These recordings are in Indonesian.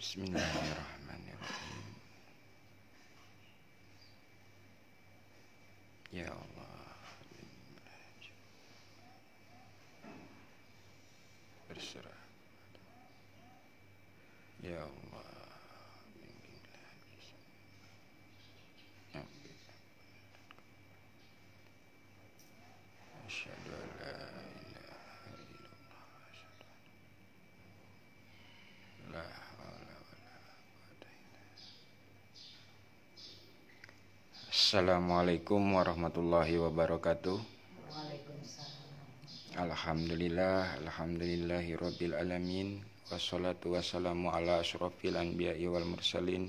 Bismillahirrahmanirrahim. Ya Allah, berserah. Ya Allah, bimbinglah ya. Asyhadu an la ilaha illallah. La haula wala quwwata illa billah. Assalamualaikum warahmatullahi wabarakatuh. Alhamdulillahi rabbil alamin. Wassalatu wassalamu ala asyrafil anbiya'i wal mursalin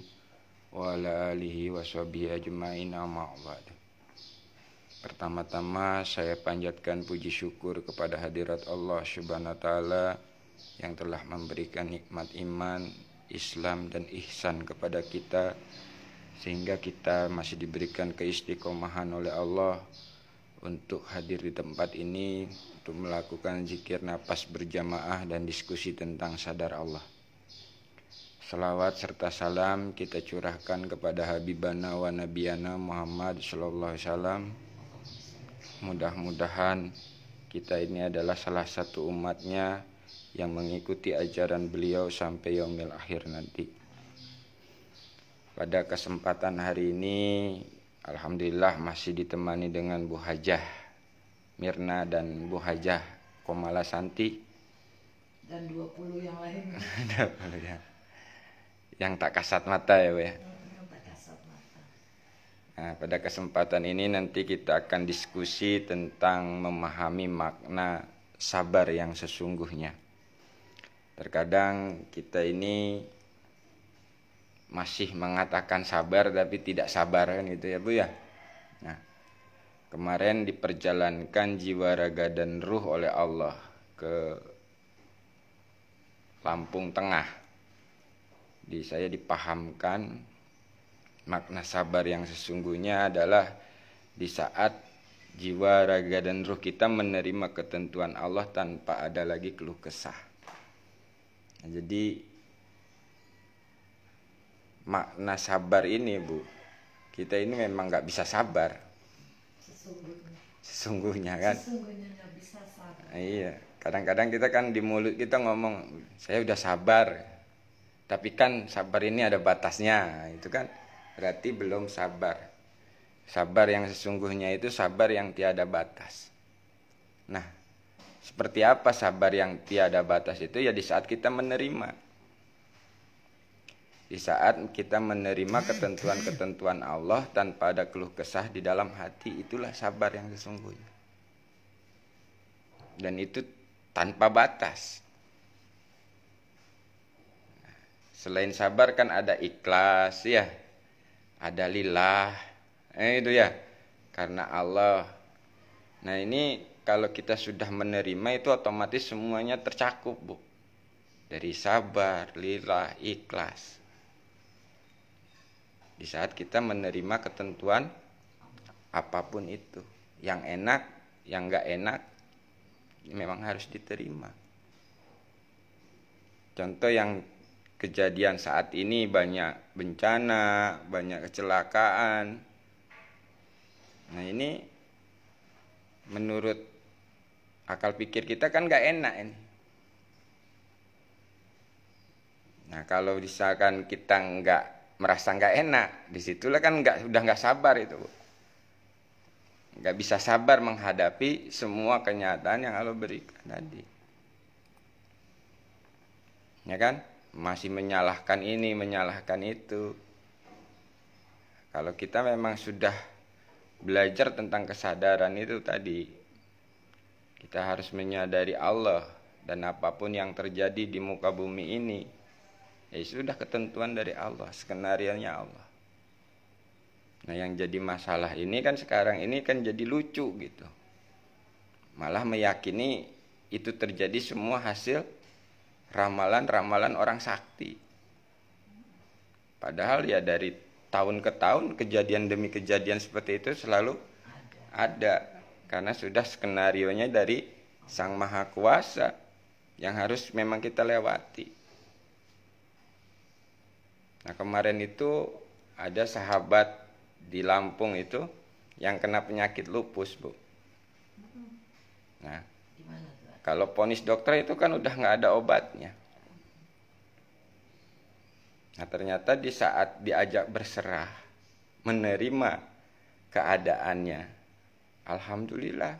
wa ala alihi washabihi ajma'in, amma ba'du. Pertama-tama saya panjatkan puji syukur kepada hadirat Allah Subhanahu wa taala yang telah memberikan nikmat iman, Islam dan ihsan kepada kita, sehingga kita masih diberikan keistiqomahan oleh Allah untuk hadir di tempat ini untuk melakukan zikir nafas berjamaah dan diskusi tentang sadar Allah. Salawat serta salam kita curahkan kepada Habibana wa Nabiyana Muhammad sallallahu alaihi wasallam. Mudah-mudahan kita ini adalah salah satu umatnya yang mengikuti ajaran beliau sampai yaumil akhir nanti. Pada kesempatan hari ini alhamdulillah masih ditemani dengan Bu Hajah Mirna dan Bu Hajah Komala Santi dan 20 yang lain. 20 ya. Yang tak kasat mata ya, Bu ya. Yang tak kasat mata. Nah, pada kesempatan ini nanti kita akan diskusi tentang memahami makna sabar yang sesungguhnya. Terkadang kita ini masih mengatakan sabar tapi tidak sabar kan gitu ya, Bu ya. Nah, kemarin diperjalankan jiwa, raga dan ruh oleh Allah ke Lampung Tengah. Saya dipahamkan makna sabar yang sesungguhnya adalah di saat jiwa, raga dan ruh kita menerima ketentuan Allah tanpa ada lagi keluh kesah. Nah, jadi makna sabar ini, Bu, kita ini memang nggak bisa sabar. Sesungguhnya kan. Sesungguhnya nggak bisa sabar. Iya, kadang-kadang kita kan di mulut kita ngomong saya udah sabar, tapi kan sabar ini ada batasnya, itu kan berarti belum sabar. Sabar yang sesungguhnya itu sabar yang tiada batas. Nah, seperti apa sabar yang tiada batas itu? Ya di saat kita menerima. Di saat kita menerima ketentuan-ketentuan Allah tanpa ada keluh kesah di dalam hati, itulah sabar yang sesungguhnya. Dan itu tanpa batas. Selain sabar kan ada ikhlas ya, ada lillah, itu ya, karena Allah. Nah ini kalau kita sudah menerima itu otomatis semuanya tercakup, Bu. Dari sabar, lillah, ikhlas. Di saat kita menerima ketentuan apapun itu, yang enak, yang enggak enak, memang harus diterima. Contoh yang kejadian saat ini banyak bencana, banyak kecelakaan. Nah ini menurut akal pikir kita kan enggak enak ini. Nah kalau misalkan kita merasa nggak enak, disitulah kan udah nggak sabar itu, nggak bisa sabar menghadapi semua kenyataan yang Allah berikan tadi, ya kan? Masih menyalahkan ini, menyalahkan itu. Kalau kita memang sudah belajar tentang kesadaran itu tadi, kita harus menyadari Allah dan apapun yang terjadi di muka bumi ini, ya sudah ketentuan dari Allah, skenarionya Allah. Nah yang jadi masalah ini kan sekarang ini kan jadi lucu gitu. Malah meyakini itu terjadi semua hasil ramalan-ramalan orang sakti. Padahal ya dari tahun ke tahun kejadian demi kejadian seperti itu selalu ada. Karena sudah skenarionya dari Sang Maha Kuasa yang harus memang kita lewati. Nah kemarin itu ada sahabat di Lampung itu yang kena penyakit lupus, Bu. Nah Gimana tuh? kalau vonis dokter itu kan udah nggak ada obatnya. Nah ternyata di saat diajak berserah, menerima keadaannya, alhamdulillah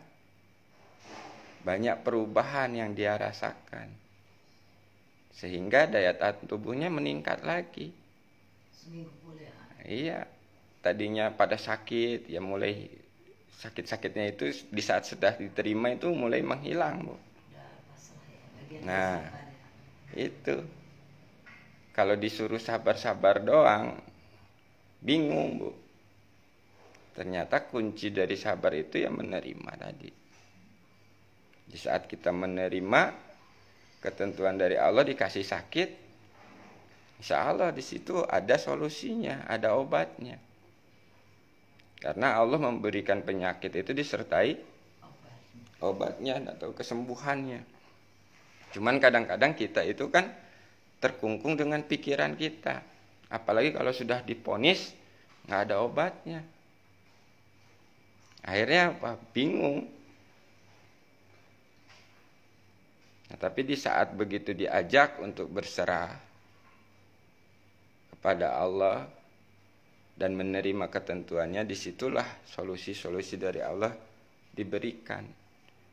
banyak perubahan yang dia rasakan. Sehingga daya tahan tubuhnya meningkat lagi. Seminggu boleh. Iya, tadinya pada sakit, ya mulai sakit-sakitnya itu di saat sudah diterima itu mulai menghilang, Bu. Udah pasrah ya. Bagian Nah, sabar ya. itu. Kalau disuruh sabar-sabar doang, bingung, Bu. Ternyata kunci dari sabar itu ya menerima tadi. Di saat kita menerima ketentuan dari Allah, dikasih sakit, insya Allah di situ ada solusinya, ada obatnya. Karena Allah memberikan penyakit itu disertai obatnya atau kesembuhannya. Cuman kadang-kadang kita itu kan terkungkung dengan pikiran kita. Apalagi kalau sudah divonis nggak ada obatnya. Akhirnya apa? Bingung. Nah, tapi di saat begitu diajak untuk berserah kepada Allah dan menerima ketentuannya, disitulah solusi-solusi dari Allah diberikan.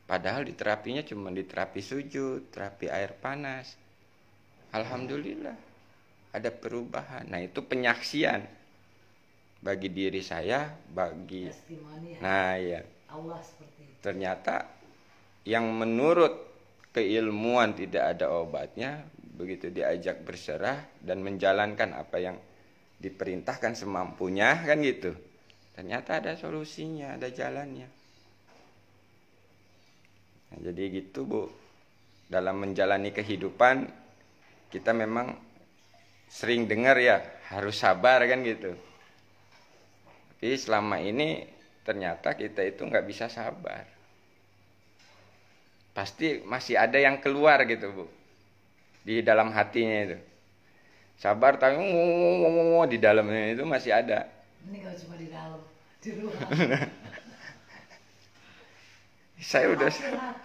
Padahal di terapinya cuma di terapi sujud, terapi air panas. Alhamdulillah ada perubahan. Nah itu penyaksian bagi diri saya, bagi Testimoni ya. nah ya Allah seperti itu. ternyata yang menurut keilmuan tidak ada obatnya, begitu diajak berserah dan menjalankan apa yang diperintahkan semampunya kan gitu, ternyata ada solusinya, ada jalannya. Nah, jadi gitu, Bu, dalam menjalani kehidupan kita memang sering dengar ya harus sabar kan gitu. Tapi selama ini ternyata kita itu nggak bisa sabar. Pasti masih ada yang keluar gitu, Bu, di dalam hatinya itu. Sabar tapi di dalamnya itu masih ada. Ini kalau cuma di dalam, di luar. Saya udah Curhat.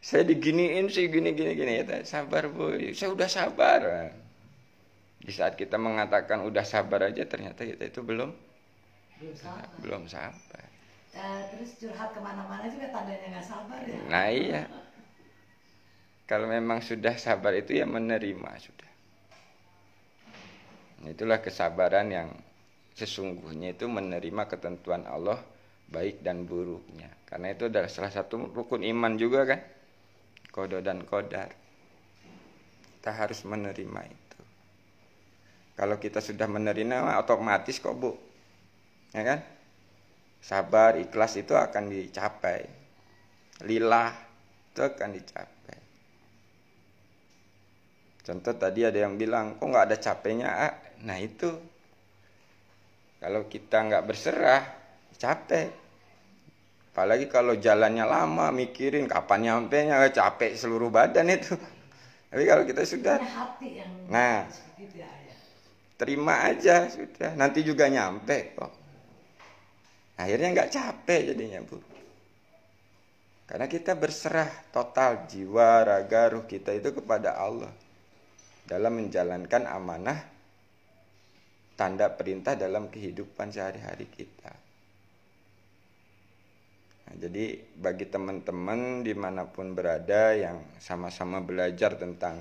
saya diginiin sih gini ya, sabar, Bu. Saya udah sabar. Di saat kita mengatakan udah sabar aja, ternyata kita itu belum sabar. Terus curhat kemana-mana juga tandanya nggak sabar ya. Nah iya, kalau memang sudah sabar itu ya menerima sudah. Itulah kesabaran yang sesungguhnya, itu menerima ketentuan Allah baik dan buruknya. Karena itu adalah salah satu rukun iman juga kan, qada dan qadar. Kita harus menerima itu. Kalau kita sudah menerima otomatis kok, Bu, ya kan, sabar ikhlas itu akan dicapai, lillah itu akan dicapai. Contoh tadi ada yang bilang kok nggak ada capeknya, nah itu kalau kita nggak berserah capek. Apalagi kalau jalannya lama, mikirin kapan nyampenya, capek seluruh badan itu. Tapi kalau kita sudah, hati yang nah, seperti itu ya. terima aja sudah, nanti juga nyampe kok. Akhirnya nggak capek jadinya, Bu. Karena kita berserah total jiwa, raga, ruh kita itu kepada Allah dalam menjalankan amanah tanda perintah dalam kehidupan sehari-hari kita. Nah, jadi bagi teman-teman dimanapun berada yang sama-sama belajar tentang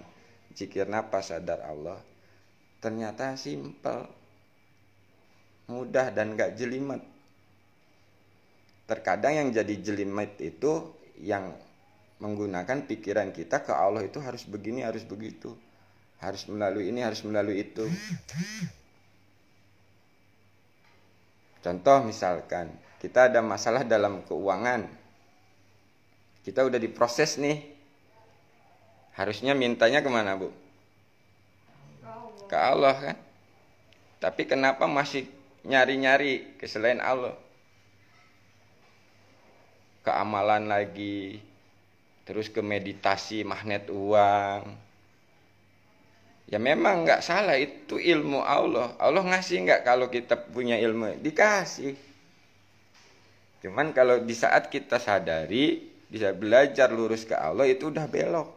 zikir nafas sadar Allah, ternyata simpel, mudah dan gak jelimet. Terkadang yang jadi jelimet itu yang menggunakan pikiran kita ke Allah itu harus begini, harus begitu, harus melalui ini, harus melalui itu. Contoh misalkan kita ada masalah dalam keuangan, kita udah diproses nih, harusnya mintanya kemana, Bu? Ke Allah kan. Tapi kenapa masih nyari-nyari ke selain Allah? Ke amalan lagi, terus ke meditasi magnet uang, Ya memang nggak salah, itu ilmu Allah. Allah ngasih nggak kalau kita punya ilmu? Dikasih. Cuman kalau di saat kita sadari, bisa belajar lurus ke Allah, itu udah belok.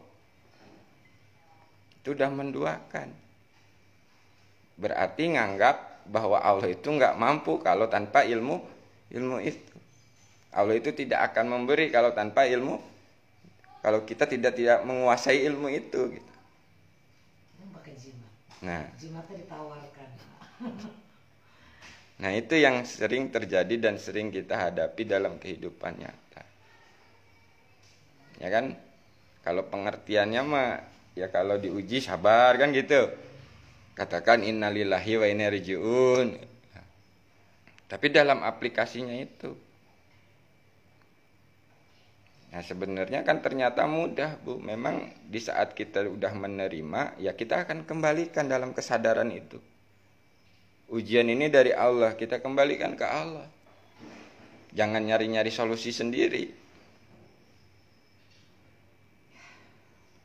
Itu udah menduakan. Berarti nganggap bahwa Allah itu nggak mampu kalau tanpa ilmu itu. Allah itu tidak akan memberi kalau tanpa ilmu. Kalau kita tidak menguasai ilmu itu. Gitu. Pakai jimat. Nah, Jimatnya ditawarkan. Nah itu yang sering terjadi dan sering kita hadapi dalam kehidupan nyata. Ya kan? Kalau pengertiannya mah ya kalau diuji sabar kan gitu. Katakan innalillahi wa inna ilaihi raji'un. Tapi dalam aplikasinya itu. Nah sebenarnya kan ternyata mudah Bu. Memang di saat kita udah menerima ya kita akan kembalikan dalam kesadaran itu. Ujian ini dari Allah, kita kembalikan ke Allah. Jangan nyari-nyari solusi sendiri.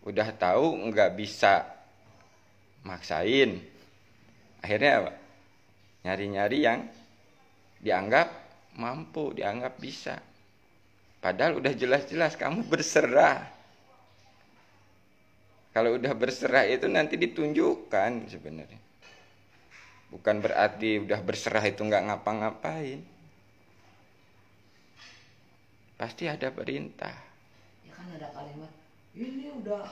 Udah tahu nggak bisa maksain. Akhirnya apa? Nyari-nyari yang dianggap mampu, dianggap bisa. Padahal udah jelas-jelas kamu berserah. Kalau udah berserah itu nanti ditunjukkan sebenarnya. Bukan berarti udah berserah itu nggak ngapa-ngapain. Pasti ada perintah. Ya kan ada kalimat, ini udah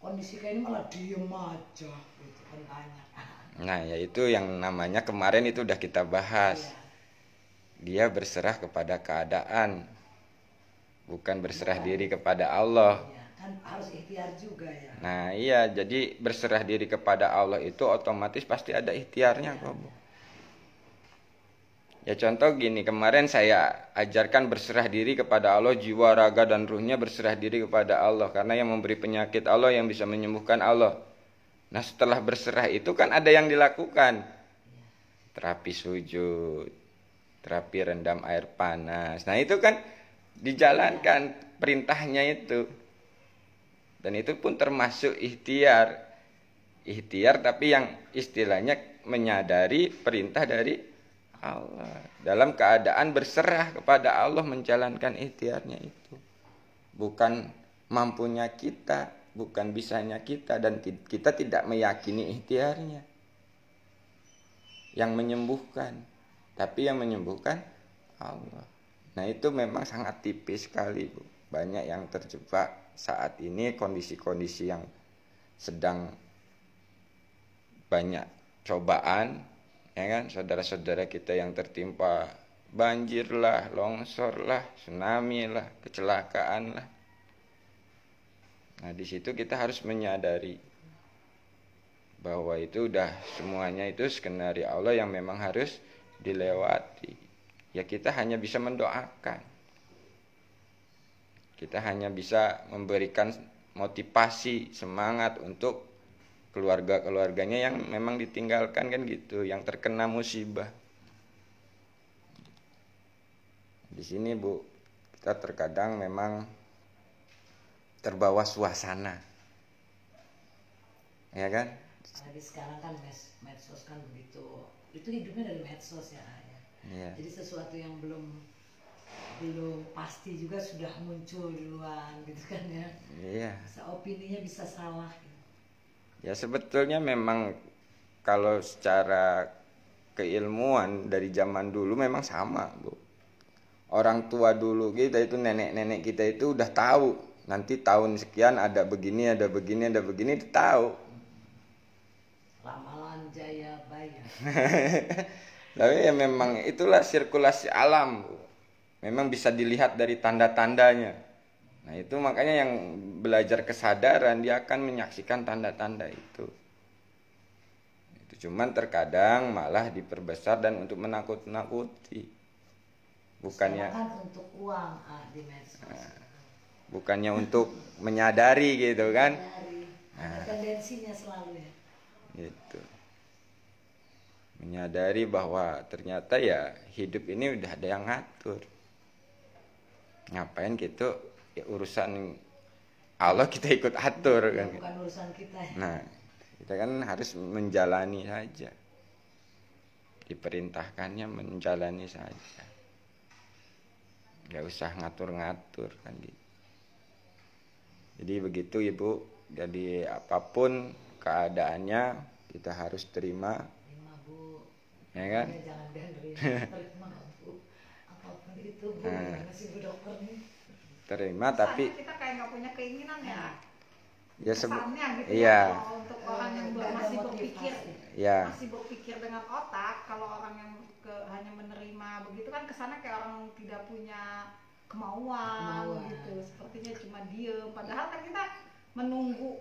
kondisi kayak ini malah diem aja gitu kan banyak. Nah ya itu yang namanya kemarin itu udah kita bahas. Dia berserah kepada keadaan. Bukan berserah diri kepada Allah. Ya, kan harus ikhtiar juga ya. Nah iya, jadi berserah diri kepada Allah itu otomatis pasti ada ikhtiarnya kok Bu. Ya contoh gini, kemarin saya ajarkan berserah diri kepada Allah, jiwa, raga, dan ruhnya berserah diri kepada Allah. Karena yang memberi penyakit Allah, yang bisa menyembuhkan Allah. Nah setelah berserah itu kan ada yang dilakukan. Terapi sujud, terapi rendam air panas. Nah itu kan dijalankan perintahnya itu. Dan itu pun termasuk ikhtiar. Ikhtiar tapi yang istilahnya menyadari perintah dari Allah. Dalam keadaan berserah kepada Allah menjalankan ikhtiarnya itu. Bukan mampunya kita, bukan bisanya kita. Dan kita tidak meyakini ikhtiarnya. Yang menyembuhkan. Tapi yang menyembuhkan Allah. Nah itu memang sangat tipis sekali Bu. Banyak yang terjebak saat ini kondisi-kondisi yang sedang banyak cobaan, ya kan, saudara-saudara kita yang tertimpa banjir lah, longsor lah, tsunami lah, kecelakaan lah. Nah di situ kita harus menyadari bahwa itu udah semuanya itu skenario Allah yang memang harus dilewati. Ya kita hanya bisa mendoakan. Kita hanya bisa memberikan motivasi, semangat untuk keluarga-keluarganya yang memang ditinggalkan kan gitu, yang terkena musibah. Di sini Bu, kita terkadang memang terbawa suasana. Ya kan? Apalagi sekarang kan medsos kan begitu. Itu hidupnya dari medsos ya. Iya. Jadi sesuatu yang belum pasti juga sudah muncul duluan gitu kan ya. Iya. Opininya bisa salah. Ya sebetulnya memang kalau secara keilmuan dari zaman dulu memang sama Bu. Orang tua dulu kita itu, nenek-nenek kita itu udah tahu. Nanti tahun sekian ada begini, ada begini, ada begini, itu tahu. Ramalan Jayabaya. Tapi ya memang itulah sirkulasi alam Bu. Memang bisa dilihat dari tanda-tandanya. Nah itu makanya yang belajar kesadaran dia akan menyaksikan tanda-tanda itu. Itu cuman terkadang malah diperbesar dan untuk menakut-nakuti. Bukannya kan untuk uang di medsos. Bukannya untuk menyadari gitu kan. Ada tendensinya selalu ya. Gitu. Menyadari bahwa ternyata ya hidup ini udah ada yang ngatur. Ngapain gitu ya, urusan Allah kita ikut atur kan. Bukan urusan kita ya. Nah Kita kan harus menjalani saja. Diperintahkannya menjalani saja. Gak usah ngatur-ngatur kan gitu. Jadi begitu Ibu. Jadi apapun keadaannya kita harus terima. Terima Bu. Ya kan? Ya, jangan terima Bu. Apapun itu Bu. Gimana sih Bu dokter nih? Terima Misalnya tapi kita kayak nggak punya keinginan ya. ya Kesannya gitu iya. ya. Kalau untuk orang yang masih berpikir, Ya. masih berpikir dengan otak, kalau orang yang hanya menerima begitu kan kesannya kayak orang tidak punya kemauan gitu. Sepertinya cuma diem. Padahal kan kita menunggu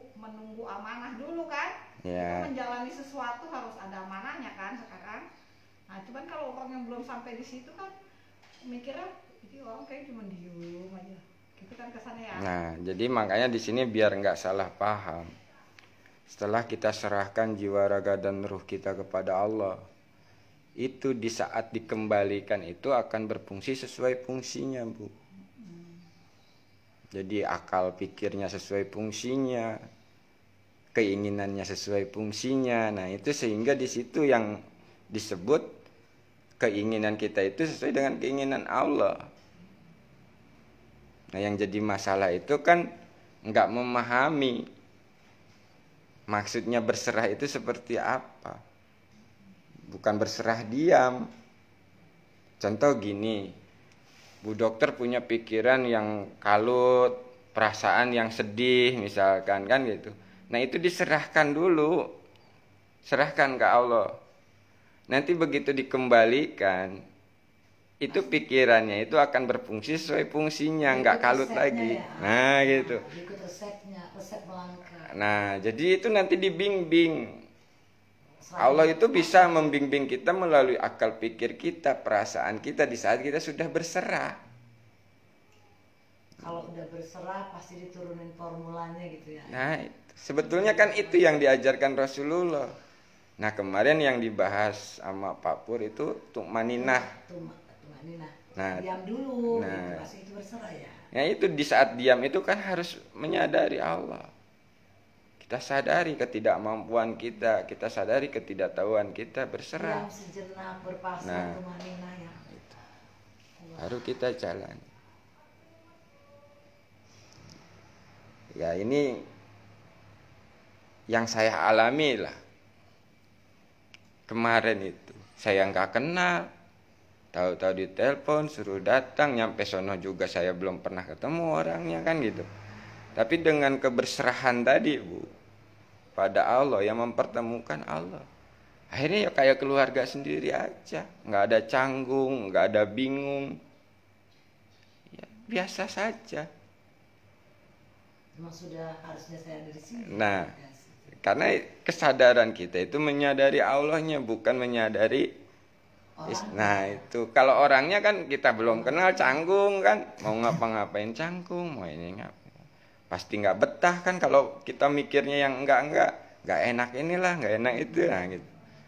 amanah dulu kan. Ya. Kita menjalani sesuatu harus ada amanahnya kan sekarang. Nah, cuman kalau orang yang belum sampai di situ kan mikirnya ini orang kayak cuma diem aja. Gitu kan kesannya ya. Nah, jadi makanya di sini biar nggak salah paham. Setelah kita serahkan jiwa, raga, dan ruh kita kepada Allah, itu di saat dikembalikan itu akan berfungsi sesuai fungsinya, Bu. Jadi akal pikirnya sesuai fungsinya, keinginannya sesuai fungsinya. Nah, itu sehingga di situ yang disebut keinginan kita itu sesuai dengan keinginan Allah. Nah, yang jadi masalah itu kan nggak memahami maksudnya berserah itu seperti apa. Bukan berserah diam. Contoh gini, Bu dokter punya pikiran yang kalut, perasaan yang sedih misalkan kan gitu. Nah, itu diserahkan dulu. Serahkan ke Allah. Nanti begitu dikembalikan, itu pikirannya itu akan berfungsi sesuai fungsinya, nggak kalut lagi. Ya. Nah, gitu. Ikut resep melangkah. Nah, jadi itu nanti dibimbing. Allah itu bisa membimbing kita melalui akal pikir kita, perasaan kita di saat kita sudah berserah. Kalau udah berserah pasti diturunin formulanya gitu ya. Nah, sebetulnya kan itu yang diajarkan Rasulullah. Nah, kemarin yang dibahas sama Pak Pur itu tumaninah. Tumaninah. Nah, diam dulu. nah, gitu. Pasti itu berserah ya. Ya itu di saat diam itu kan harus menyadari Allah. Kita sadari ketidakmampuan kita, kita sadari ketidaktahuan kita, berserah. Diam sejenak, berpasrah, Nah, tumaninah ya. itu. Baru kita jalan. Ya ini yang saya alami lah. Kemarin itu saya nggak kenal, tahu-tahu ditelepon suruh datang, nyampe sono juga saya belum pernah ketemu orangnya kan gitu. Tapi dengan keberserahan tadi Bu, pada Allah yang mempertemukan Allah, akhirnya ya kayak keluarga sendiri aja, nggak ada canggung, nggak ada bingung, ya, biasa saja. Memang sudah harusnya saya dari sini. Nah, karena kesadaran kita itu menyadari Allahnya, bukan menyadari nah itu. Kalau orangnya kan kita belum kenal, canggung kan, mau ngapa-ngapain canggung, mau ini ngapa, pasti nggak betah kan kalau kita mikirnya yang nggak enak inilah, nggak enak itu, nah gitu.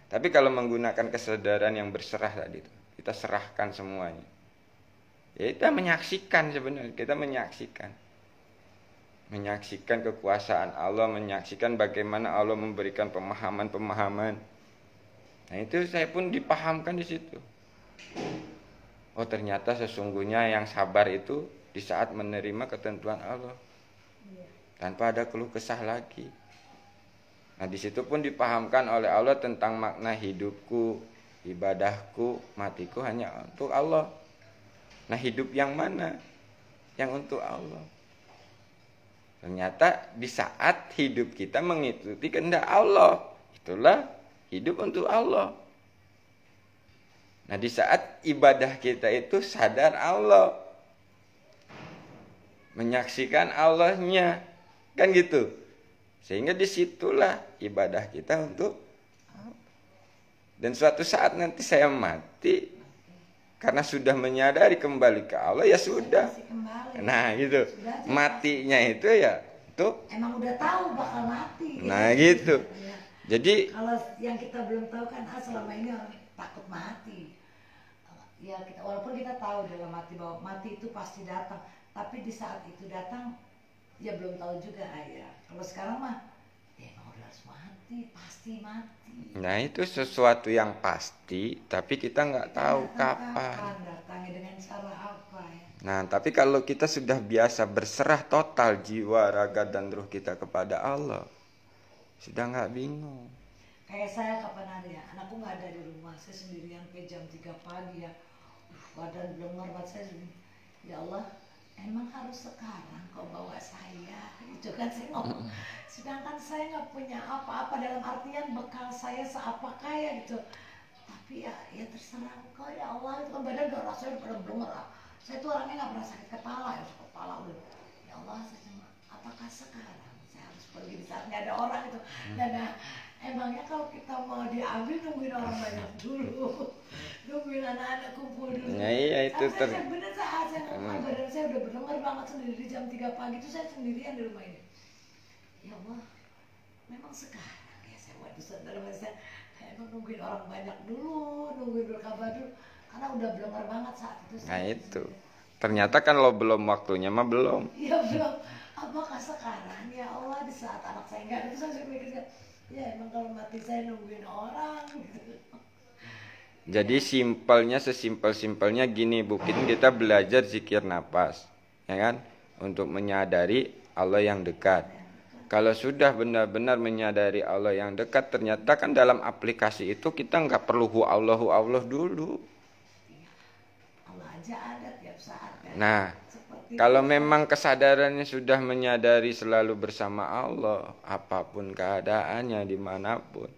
Tapi kalau menggunakan kesadaran yang berserah tadi itu, kita serahkan semuanya, ya kita menyaksikan, sebenarnya kita menyaksikan kekuasaan Allah, menyaksikan bagaimana Allah memberikan pemahaman-pemahaman. Nah, itu saya pun dipahamkan di situ. Oh, ternyata sesungguhnya yang sabar itu di saat menerima ketentuan Allah, tanpa ada keluh kesah lagi. Nah, di situ pun dipahamkan oleh Allah tentang makna hidupku, ibadahku, matiku hanya untuk Allah. Nah, hidup yang mana? Yang untuk Allah. Ternyata di saat hidup kita mengikuti kehendak Allah, itulah hidup untuk Allah. Nah, di saat ibadah kita itu sadar Allah, menyaksikan Allahnya, kan gitu. Sehingga disitulah ibadah kita untuk Allah. Dan suatu saat nanti saya mati, karena sudah menyadari kembali ke Allah, ya sudah. Nah gitu, matinya itu ya tuh. Emang udah tahu bakal mati. Nah gitu. Jadi kalau yang kita belum tahu kan selama ini orang takut mati. Ya kita, walaupun kita tahu dalam hati bahwa mati itu pasti datang, tapi di saat itu datang ya belum tahu juga ya. Kalau sekarang mah ya emang udah harus mati pasti mati. Nah itu sesuatu yang pasti, tapi kita nggak tahu kapan. Datangnya dengan cara apa ya. Nah tapi kalau kita sudah biasa berserah total jiwa, raga, dan ruh kita kepada Allah, sudah nggak bingung. Kayak saya kapan hari ya, anakku nggak ada di rumah, saya sendirian ke jam 3 pagi ya, badan belum normal, saya ya Allah, emang harus sekarang kau bawa saya, itu kan saya ngomong. Sedangkan saya nggak punya apa-apa, dalam artian bekal saya seapa kaya gitu. Tapi ya terserah kau ya Allah, itu kan badan udah rasanya udah belum lah. Saya tuh orangnya nggak pernah sakit kepala, ya kepala udah. Ya Allah, saya cuma apakah sekarang saya harus pergi di saat nggak ada orang itu. Dan emangnya kalau kita mau diambil nungguin orang banyak dulu, nungguin anak-anak kumpul dulu. Nah, iya itu Saya bener saat saya ngomong badan saya udah berlengar banget sendiri di jam 3 pagi itu saya sendirian di rumah ini. Ya Allah, memang sekarang ya saya waduh dalam saya emang nungguin orang banyak dulu, nungguin berkabar dulu, karena udah berlengar banget saat itu. Nah itu, ternyata kan lo belum waktunya mah belum. Iya belum. Apakah sekarang ya Allah di saat anak saya nggak ada, terus saya mikir ya emang kalau mati saya nungguin orang gitu. Jadi simpelnya, sesimpel-simpelnya gini Bu, kita belajar zikir nafas, ya kan, untuk menyadari Allah yang dekat. Kalau sudah benar-benar menyadari Allah yang dekat, ternyata kan dalam aplikasi itu kita nggak perlu hu Allah dulu. Allah aja ada tiap saat kan. Nah, kalau memang kesadarannya sudah menyadari selalu bersama Allah, apapun keadaannya dimanapun,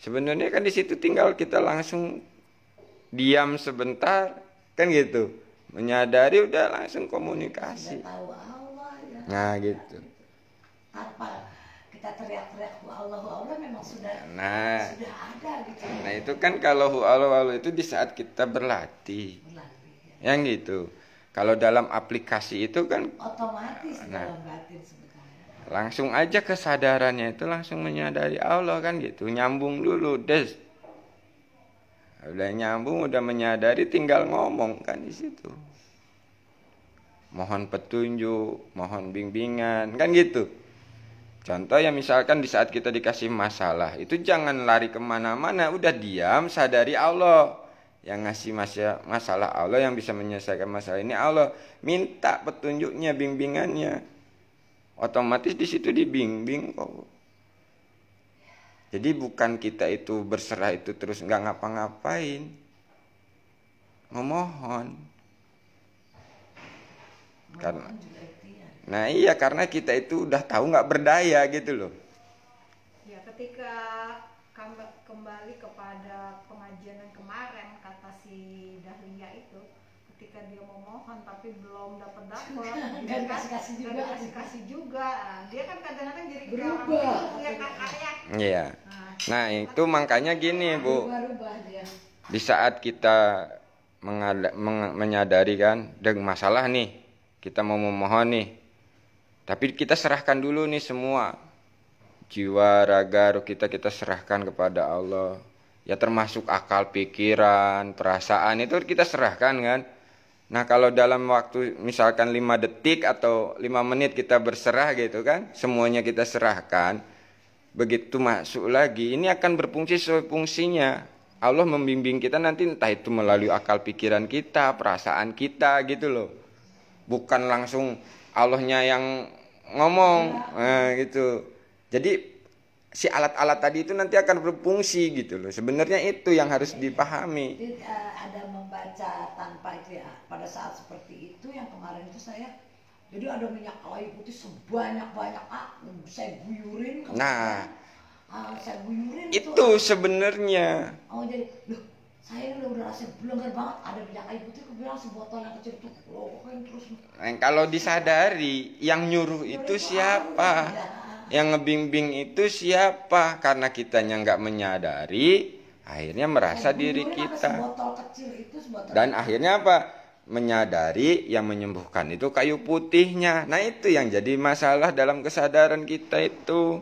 sebenarnya kan di situ tinggal kita langsung diam sebentar, kan gitu, menyadari udah langsung komunikasi. Sudah tahu Allah ya. Nah gitu. Tanpa kita teriak-teriak Allah memang sudah Nah ada gitu. Nah itu kan kalau hu Allah itu di saat kita berlatih, ya. yang gitu. Kalau dalam aplikasi itu kan otomatis dalam batin sebenarnya. Langsung aja kesadarannya itu langsung menyadari Allah kan gitu. Nyambung dulu des. Udah nyambung, udah menyadari, tinggal ngomong kan di situ. Mohon petunjuk, mohon bimbingan kan gitu. Contoh ya misalkan di saat kita dikasih masalah, itu jangan lari kemana-mana, udah diam, sadari Allah. Yang ngasih masalah Allah, yang bisa menyelesaikan masalah ini Allah. Minta petunjuknya, bimbingannya. Otomatis di situ dibimbing kok. Jadi bukan kita itu berserah itu terus nggak ngapa-ngapain. Memohon. Karena, nah iya karena kita itu udah tahu nggak berdaya gitu loh. Ya ketika kembali kepada pengajian yang kemarin, kata si Dahlia itu, ketika dia mau mohon tapi belum dapat nggak kasih juga, dia kan kadang-kadang jadi berubah ya kakaknya. Iya. Nah itu makanya gini Bu, dia. di saat kita menyadari kan dengan masalah nih, kita mau memohon nih, tapi kita serahkan dulu nih semua. Jiwa, raga, ruh kita serahkan kepada Allah. Ya termasuk akal, pikiran, perasaan itu kita serahkan kan. Nah kalau dalam waktu misalkan 5 detik atau 5 menit kita berserah gitu kan, semuanya kita serahkan. Begitu masuk lagi, ini akan berfungsi sesuai fungsinya. Allah membimbing kita nanti entah itu melalui akal pikiran kita, perasaan kita gitu loh. Bukan langsung Allahnya yang ngomong, nah, gitu. Jadi si alat-alat tadi itu nanti akan berfungsi gitu loh. Sebenarnya itu yang harus dipahami. Jadi, ada membaca tanpa itu ya. Pada saat seperti itu yang kemarin itu saya, jadi ada minyak kayu putih sebanyak-banyak, saya guyurin. Nah, saya guyurin itu sebenarnya. Oh jadi, loh saya udah rasa belenggar banget, ada minyak kayu putih, aku bilang sebotol yang kecil tuh, terus. Nah, kalau disadari, yang nyuruh itu siapa? Yang ngebimbing itu siapa? Karena kitanya nggak menyadari, akhirnya merasa diri kita. Dan akhirnya apa? Menyadari yang menyembuhkan itu kayu putihnya. Nah itu yang jadi masalah dalam kesadaran kita itu.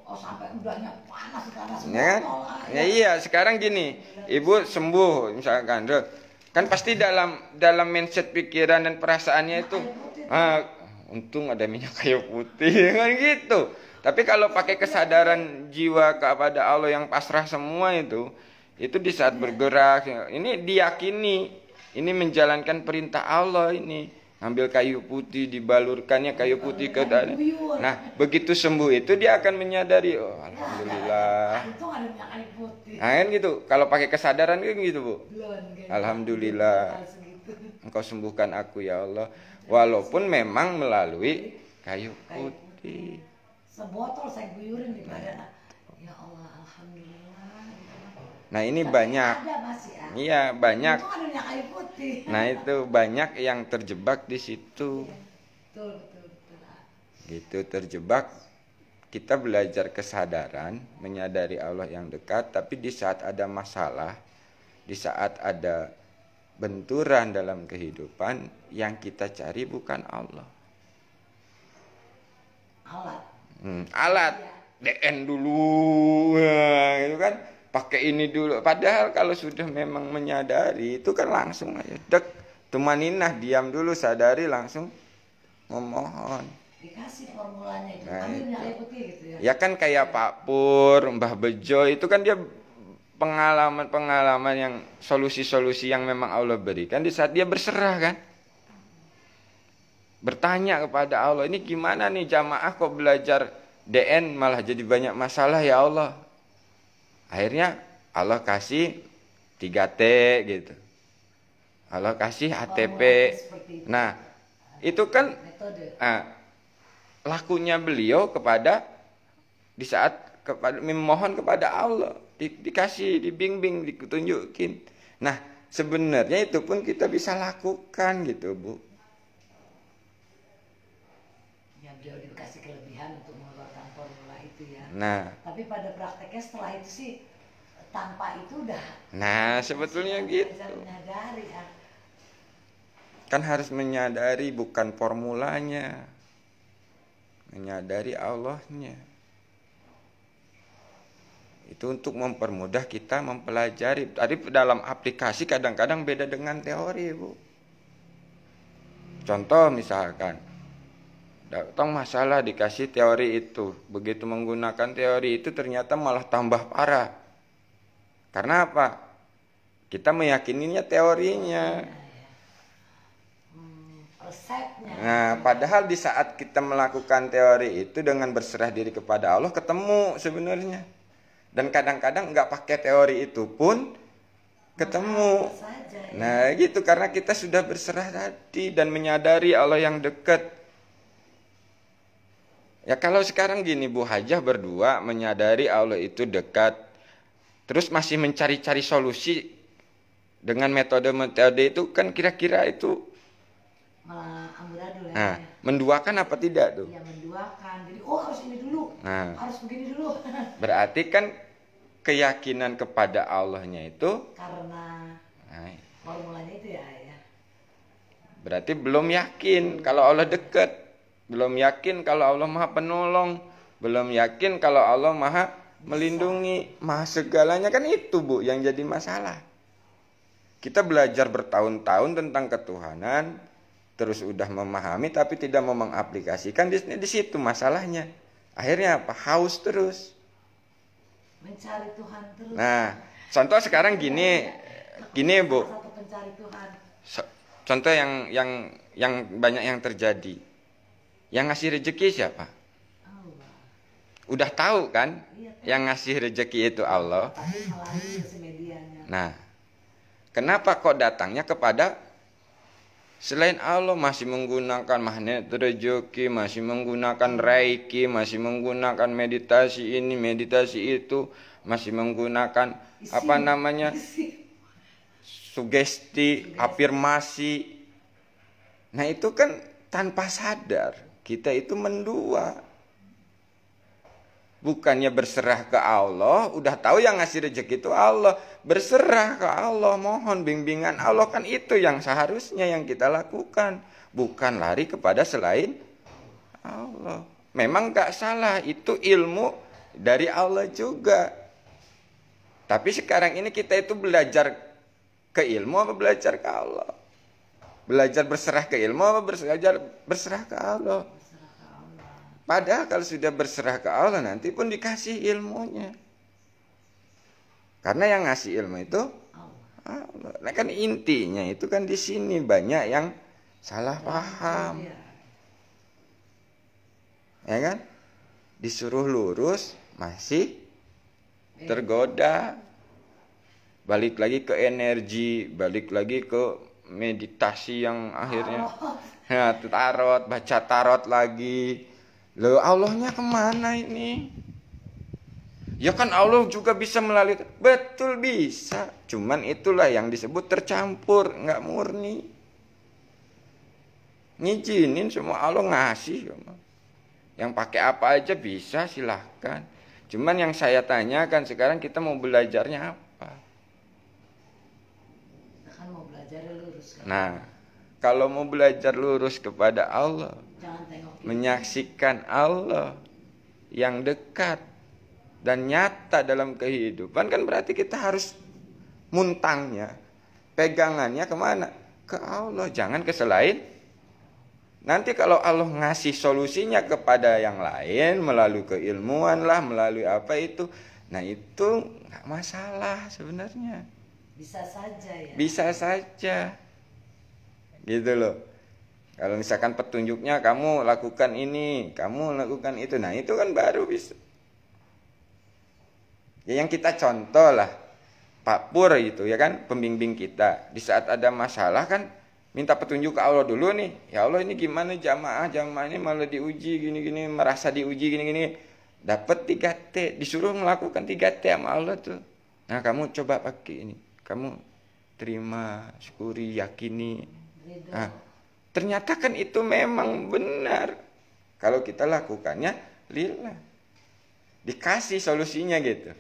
Sampai udahnya panas Ya, ya iya sekarang gini, ibu sembuh misalkan, kan pasti dalam mindset pikiran dan perasaannya itu, untung ada minyak kayu putih kan gitu. Tapi kalau pakai kesadaran jiwa kepada Allah yang pasrah semua itu di saat bergerak, ini diyakini, ini menjalankan perintah Allah ini. Ambil kayu putih, dibalurkannya kayu putih ke dalam. Nah, begitu sembuh itu dia akan menyadari, oh alhamdulillah. Nah, kan gitu. Kalau pakai kesadaran kan gitu, Bu. Alhamdulillah. Engkau sembuhkan aku ya Allah. Walaupun memang melalui kayu putih. Sebotol saya guyurin di badan. Ya Allah, alhamdulillah. Nah, ini banyak. Ada masih ya. Iya, banyak. Itu ada minyak kayu putih. Nah, itu banyak yang terjebak di situ. Betul, betul, betul. Gitu, terjebak. Kita belajar kesadaran, menyadari Allah yang dekat, tapi di saat ada masalah, di saat ada benturan dalam kehidupan, yang kita cari bukan Allah. Alat. Alat. DN dulu, nah, gitu kan. Pakai ini dulu. Padahal kalau sudah memang menyadari, itu kan langsung aja. Dek, tumaninah, diam dulu, sadari, langsung memohon. Dikasih formulanya itu. Nah, Ambil minyak kayu putih gitu ya. Ya kan kayak Pak Pur, Mbah Bejo, itu kan dia pengalaman-pengalaman yang solusi-solusi yang memang Allah berikan di saat dia berserah kan. Bertanya kepada Allah, ini gimana nih jamaah kok belajar DN malah jadi banyak masalah ya Allah. Akhirnya Allah kasih 3T gitu. Allah kasih ATP. Nah, itu kan lakunya beliau kepada di saat kepada memohon kepada Allah, dikasih, dibimbing, ditunjukin. Nah, sebenarnya itu pun kita bisa lakukan gitu, Bu. Ya, beliau dikasih kelebihan untuk mengeluarkan formula itu ya. Nah, tapi pada prakteknya setelah itu sih tanpa itu udah. Nah, sebetulnya gitu. Bisa menyadari ya. Kan harus menyadari bukan formulanya, menyadari Allahnya. Itu untuk mempermudah kita mempelajari. Tadi dalam aplikasi kadang-kadang beda dengan teori, Bu. Contoh misalkan, datang masalah dikasih teori itu. Begitu menggunakan teori itu ternyata malah tambah parah. Karena apa? Kita meyakininya teorinya. Resepnya. Nah, padahal di saat kita melakukan teori itu dengan berserah diri kepada Allah ketemu sebenarnya. Dan kadang-kadang nggak pakai teori itu pun ketemu. Nah, gitu karena kita sudah berserah tadi dan menyadari Allah yang dekat. Ya kalau sekarang gini Bu Hajah berdua menyadari Allah itu dekat. Terus masih mencari-cari solusi dengan metode-metode itu kan kira-kira itu malah amburadul ya. Nah, menduakan apa tidak tuh? Iya, menduakan. Jadi harus ini dulu. Nah, harus begini dulu. berarti kan keyakinan kepada Allahnya itu karena formulanya itu ya. Berarti belum yakin kalau Allah dekat, belum yakin kalau Allah Maha Penolong, belum yakin kalau Allah Maha melindungi, Maha segalanya, kan itu Bu yang jadi masalah. Kita belajar bertahun-tahun tentang ketuhanan, terus udah memahami tapi tidak mau mengaplikasikan, di situ masalahnya. Akhirnya apa? Haus terus. Mencari Tuhan terus. Nah, contoh sekarang gini Bu. Satu pencari Tuhan. Contoh yang banyak yang terjadi. Yang ngasih rezeki siapa? Allah. Udah tahu kan? Iya, yang ngasih rezeki itu Allah. Tapi melalui medianya. Nah, kenapa kok datangnya kepada selain Allah? Masih menggunakan magnet rezeki, masih menggunakan reiki, masih menggunakan meditasi ini, meditasi itu, masih menggunakan sugesti, afirmasi. Nah, itu kan tanpa sadar kita itu mendua. Bukannya berserah ke Allah, udah tahu yang ngasih rezeki itu Allah, berserah ke Allah, mohon bimbingan Allah, kan itu yang seharusnya yang kita lakukan, bukan lari kepada selain Allah. Memang gak salah, itu ilmu dari Allah juga. Tapi sekarang ini kita itu belajar ke ilmu apa belajar ke Allah? Belajar berserah ke ilmu apa belajar berserah ke Allah? Padahal kalau sudah berserah ke Allah nanti pun dikasih ilmunya. Karena yang ngasih ilmu itu Allah. Nah kan intinya itu kan di sini banyak yang salah paham. Ya kan? Disuruh lurus masih tergoda. Balik lagi ke energi, balik lagi ke meditasi yang akhirnya tarot, baca tarot lagi. Loh Allahnya kemana ini? Ya kan Allah juga bisa melalui. Betul bisa. Cuman itulah yang disebut tercampur, nggak murni. Ngizinin semua Allah ngasih. Yang pakai apa aja bisa silahkan. Cuman yang saya tanyakan sekarang kita mau belajarnya apa? Kan mau belajar lurus kan? Nah, kalau mau belajar lurus kepada Allah, Jangan tengok menyaksikan Allah yang dekat dan nyata dalam kehidupan, kan berarti kita harus muntangnya, pegangannya kemana? Ke Allah, jangan ke selain. Nanti kalau Allah ngasih solusinya kepada yang lain melalui keilmuan lah, melalui apa itu, nah itu nggak masalah sebenarnya. bisa saja ya. Bisa saja, gitu loh. Kalau misalkan petunjuknya kamu lakukan ini, kamu lakukan itu, nah itu kan baru bisa. Ya yang kita contoh lah, Pak Pur itu ya kan, pembimbing kita. Di saat ada masalah kan minta petunjuk ke Allah dulu nih. Ya Allah ini gimana jamaah ini malah diuji gini-gini, merasa diuji gini-gini. Dapat 3T, disuruh melakukan 3T sama Allah tuh. Nah kamu coba pakai ini. Kamu terima, syukuri, yakini. Nah, ternyata kan itu memang benar. Kalau kita lakukannya lillah. Dikasih solusinya gitu.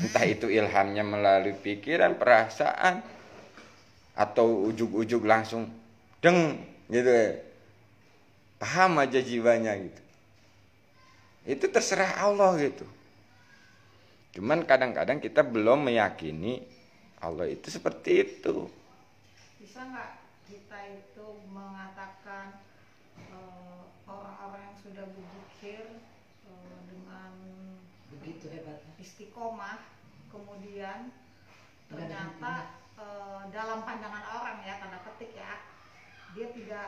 Entah itu ilhamnya melalui pikiran, perasaan, atau ujug-ujug langsung deng gitu ya. Paham aja jiwanya gitu. Itu terserah Allah gitu. Cuman kadang-kadang kita belum meyakini Allah itu seperti itu. Bisa nggak kita itu mengatakan orang-orang yang sudah berzikir dengan Begitu hebatnya. istiqomah, kemudian ternyata dalam pandangan orang ya, tanda petik ya, dia tidak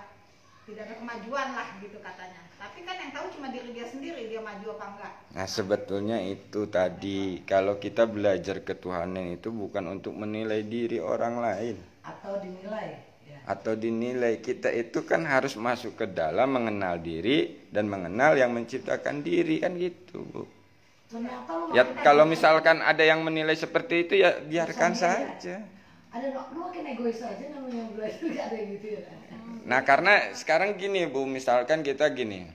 ada kemajuan lah gitu katanya. Tapi kan yang tahu cuma diri dia sendiri, dia maju apa enggak. Nah sebetulnya itu tadi, kalau kita belajar ketuhanan itu bukan untuk menilai diri orang lain Atau dinilai ya. atau dinilai. Kita itu kan harus masuk ke dalam, mengenal diri dan mengenal yang menciptakan diri, kan gitu Bu. Ternyata lu Ya makin kalau egois. misalkan ada yang menilai seperti itu ya biarkan Bisa dia. saja. Ada lu makin egois aja namanya belajar gak ada yang gitu ya. Nah karena sekarang gini Bu, misalkan kita gini,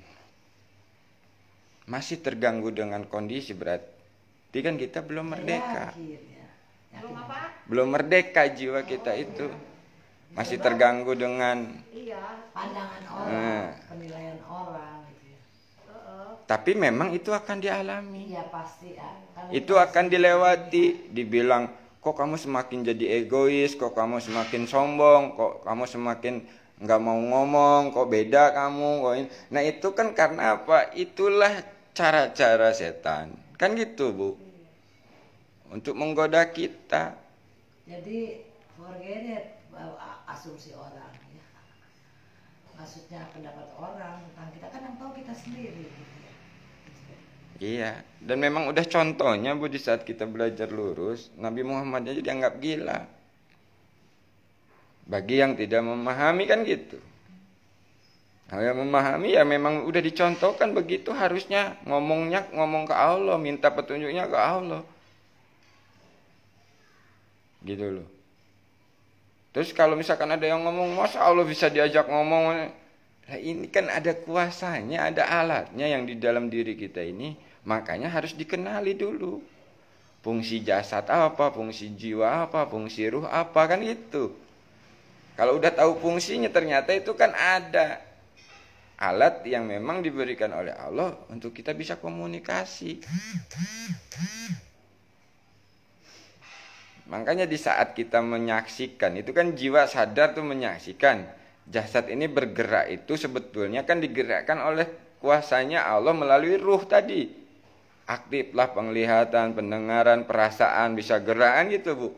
masih terganggu dengan kondisi berarti kan kita belum merdeka. Yakin, ya. Belum apa? Belum merdeka jiwa kita itu. Masih terganggu dengan Iya. Pandangan orang, Nah. penilaian orang gitu ya. tapi memang itu akan dialami. Iya pasti ya. Kan Itu akan dilewati, dibilang kok kamu semakin jadi egois, kok kamu semakin sombong, kok kamu semakin nggak mau ngomong, kok beda kamu, kok ini. Nah itu kan karena apa? Itulah cara-cara setan, kan gitu Bu, untuk menggoda kita. Jadi forget it, asumsi orang ya. Maksudnya pendapat orang tentang kita kan yang tahu kita sendiri gitu ya. Iya, dan memang udah contohnya Bu, di saat kita belajar lurus, Nabi Muhammad aja dianggap gila. Bagi yang tidak memahami kan gitu. Nah, yang memahami ya memang udah dicontohkan begitu, harusnya ngomong ke Allah, minta petunjuknya ke Allah. Gitu loh. Terus kalau misalkan ada yang ngomong, masa Allah bisa diajak ngomong? Nah, ini kan ada kuasanya, ada alatnya yang di dalam diri kita ini. Makanya harus dikenali dulu. Fungsi jasad apa, fungsi jiwa apa, fungsi ruh apa, kan gitu. Kalau udah tahu fungsinya, ternyata itu kan ada alat yang memang diberikan oleh Allah untuk kita bisa komunikasi. Makanya di saat kita menyaksikan, itu kan jiwa sadar tuh menyaksikan. Jasad ini bergerak itu sebetulnya kan digerakkan oleh kuasanya Allah melalui ruh tadi. Aktiflah penglihatan, pendengaran, perasaan, bisa gerakan gitu Bu.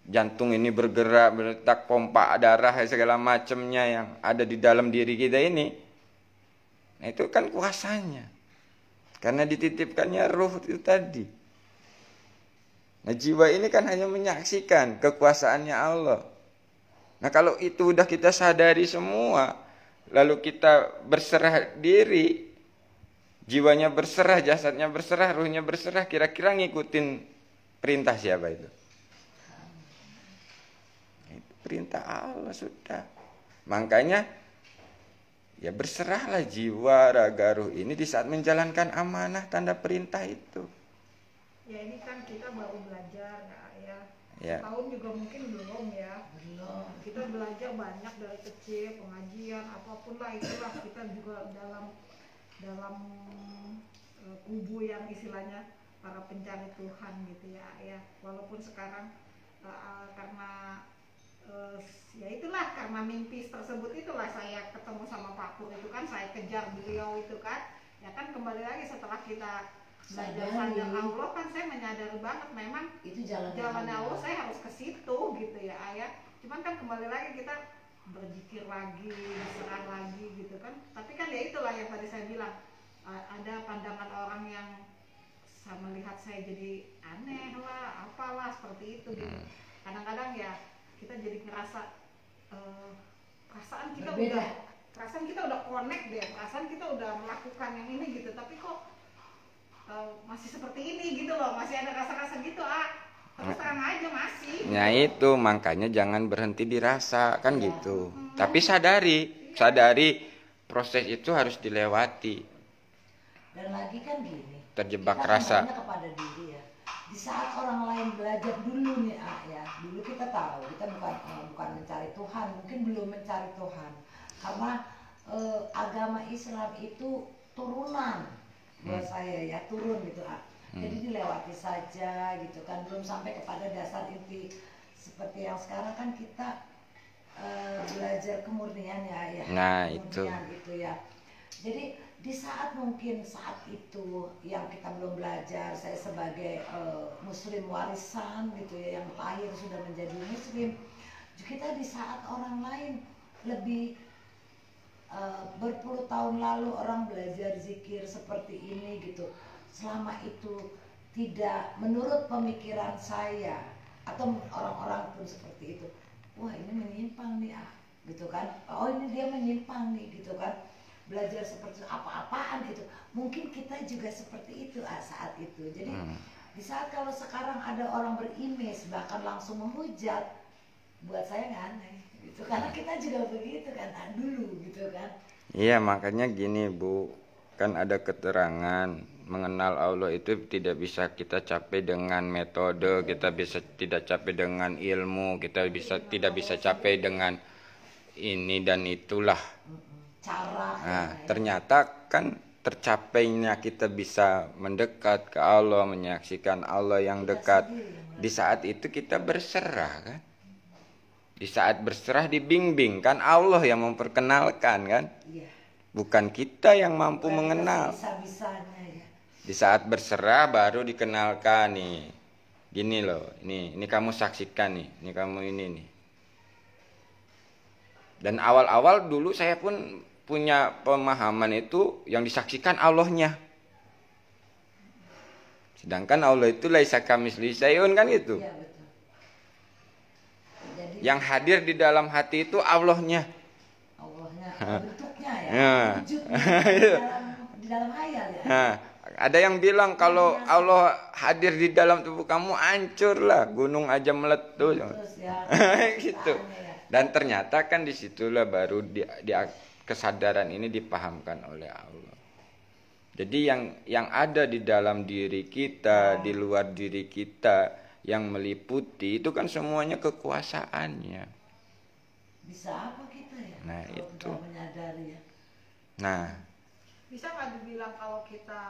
Jantung ini bergerak, berdetak, pompa darah, segala macamnya yang ada di dalam diri kita ini. Nah itu kan kuasanya. Karena dititipkannya ruh itu tadi. Nah jiwa ini kan hanya menyaksikan kekuasaannya Allah. Nah kalau itu udah kita sadari semua, lalu kita berserah diri, jiwanya berserah, jasadnya berserah, ruhnya berserah, kira-kira ngikutin perintah siapa itu? Itu perintah Allah sudah. Makanya ya berserahlah jiwa, raga, ruh ini di saat menjalankan amanah tanda perintah itu. Ya ini kan kita baru belajar ya. Ya. Setahun juga mungkin belum ya. Belum. Kita belajar banyak dari kecil, pengajian apapun lah itulah, kita juga dalam kubu yang istilahnya para pencari Tuhan gitu ya. Walaupun sekarang karena ya itulah, karena mimpi tersebut itulah saya ketemu sama Pak Pur itu kan, saya kejar beliau itu kan. Ya kan kembali lagi setelah kita belajar Allah kan, saya menyadari banget memang Itu jalan Allah, saya harus ke situ gitu ya ayah. Cuman kan kembali lagi kita berzikir lagi, berserah lagi gitu kan. Tapi kan ya itulah yang tadi saya bilang, ada pandangan orang yang melihat saya jadi aneh lah, apalah seperti itu gitu. Kadang-kadang ya kita jadi ngerasa perasaan kita berbeda. udah connect deh, perasaan kita udah melakukan yang ini gitu, tapi kok masih seperti ini gitu loh, masih ada rasa-rasa gitu terus terang aja masih. Nah itu makanya jangan berhenti dirasa kan gitu. Tapi sadari proses itu harus dilewati. Dan lagi kan gini, Terjebak kita rasa. kembalinya kepada diri ya. Di saat orang lain belajar dulu nih ya, dulu kita tahu kita bukan mencari Tuhan, mungkin belum mencari Tuhan, karena agama Islam itu turunan buat saya ya, turun gitu jadi dilewati saja gitu kan, belum sampai kepada dasar inti seperti yang sekarang kan kita belajar kemurnian ya. Nah kemurnian itu ya. Jadi di saat mungkin saat itu yang kita belum belajar, saya sebagai muslim warisan gitu ya, yang lahir sudah menjadi muslim, kita di saat orang lain lebih berpuluh tahun lalu orang belajar zikir seperti ini gitu, selama itu tidak menurut pemikiran saya atau orang-orang pun seperti itu, wah ini menyimpang nih gitu kan, oh ini dia menyimpang nih gitu kan, belajar seperti apa-apaan gitu. Mungkin kita juga seperti itu saat itu. Jadi di saat kalau sekarang ada orang berimis bahkan langsung menghujat, buat saya nggak aneh gitu, karena kita juga begitu kan dulu gitu kan. Iya makanya gini Bu, kan ada keterangan mengenal Allah itu tidak bisa kita capai dengan metode, kita tidak capai dengan ilmu, kita tidak bisa capai dengan ini dan itulah Cara. Nah ternyata kan tercapainya kita bisa mendekat ke Allah, menyaksikan Allah yang dekat, di saat itu kita berserah kan. Di saat berserah dibimbing kan Allah yang memperkenalkan kan, bukan kita yang mampu mengenal. Bisa-bisanya ya. Di saat berserah baru dikenalkan nih, gini loh, ini kamu saksikan nih, ini kamu ini nih. Dan awal-awal dulu saya pun punya pemahaman itu yang disaksikan Allahnya, sedangkan Allah itu laisa kamitslihi syai'un kan gitu. Iya, betul. Jadi, yang hadir di dalam hati itu Allahnya bentuknya ya, wujudnya di dalam hayal ya. Nah, ada yang bilang kalau Allah hadir di dalam tubuh kamu hancur lah, gunung aja meletus. Gitu. Dan ternyata kan disitulah baru kesadaran ini dipahamkan oleh Allah. Jadi yang ada di dalam diri kita, di luar diri kita, yang meliputi itu kan semuanya kekuasaannya. Bisa apa kita ya? Nah kalau itu. Menyadari ya. Nah. Bisa nggak dibilang kalau kita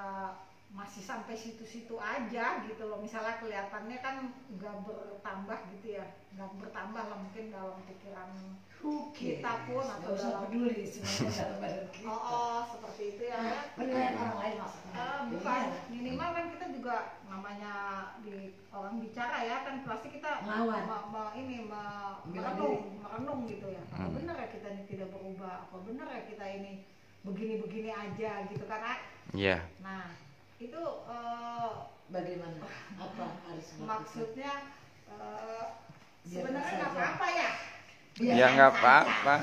masih sampai situ-situ aja gitu loh. Misalnya kelihatannya kan nggak bertambah gitu ya, nggak bertambah lah mungkin dalam pikiran kita pun atau nggak usah dalam peduli semuanya dalam badan kita. seperti itu ya. Penilaian orang lain maksudnya. Bukan, Iya. minimal kan kita juga namanya di orang bicara ya kan pasti kita Melawan. merenung gitu ya. Apa benar ya kita ini tidak berubah? Apa benar ya kita ini begini-begini aja gitu kan? Iya. Nah itu Bagaimana? Apa harus maksudnya Biar sebenarnya nggak saja. apa-apa ya. Ya nggak apa-apa.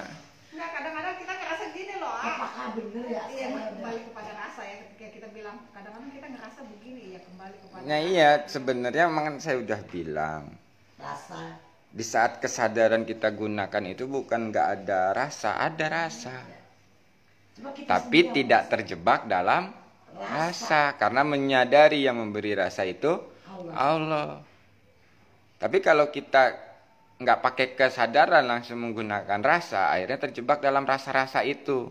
Nggak, kadang-kadang kita ngerasa gini loh. Apakah benar ya? Iya, Saya kembali kepada rasa ya. Ketika kita bilang kadang-kadang kita ngerasa begini ya, kembali kepada Nah iya, sebenarnya memang saya udah bilang, rasa. di saat kesadaran kita gunakan itu bukan nggak ada rasa, ada rasa. Cuma kita Tapi sendiri tidak yang terjebak dalam rasa, karena menyadari yang memberi rasa itu Allah. Tapi kalau kita nggak pakai kesadaran langsung menggunakan rasa, akhirnya terjebak dalam rasa-rasa itu.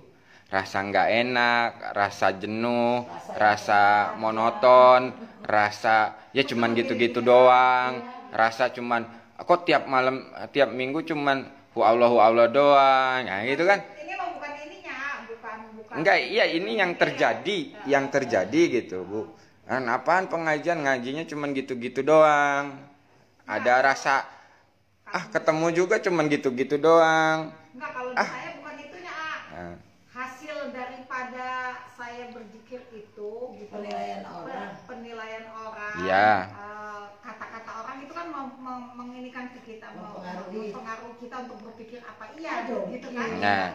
Rasa nggak enak, rasa jenuh, rasa monoton, rasa ya cuman gitu-gitu doang, rasa cuman kok tiap malam, tiap minggu cuman hu Allah doang, nah gitu kan. ini mah bukan ininya, bukan Enggak, iya ini yang terjadi gitu, Bu. Kan apaan pengajian, ngajinya cuman gitu-gitu doang. Ada rasa ketemu juga cuman gitu-gitu doang. Enggak, kalau di saya bukan itunya, Nah, hasil daripada saya berzikir itu gitu. Penilaian orang. Penilaian orang. Iya. Kata-kata orang itu kan menginikan ke kita, Mempengaruhi. mempengaruhi kita untuk berpikir apa iya Aduh, gitu kan. Nah.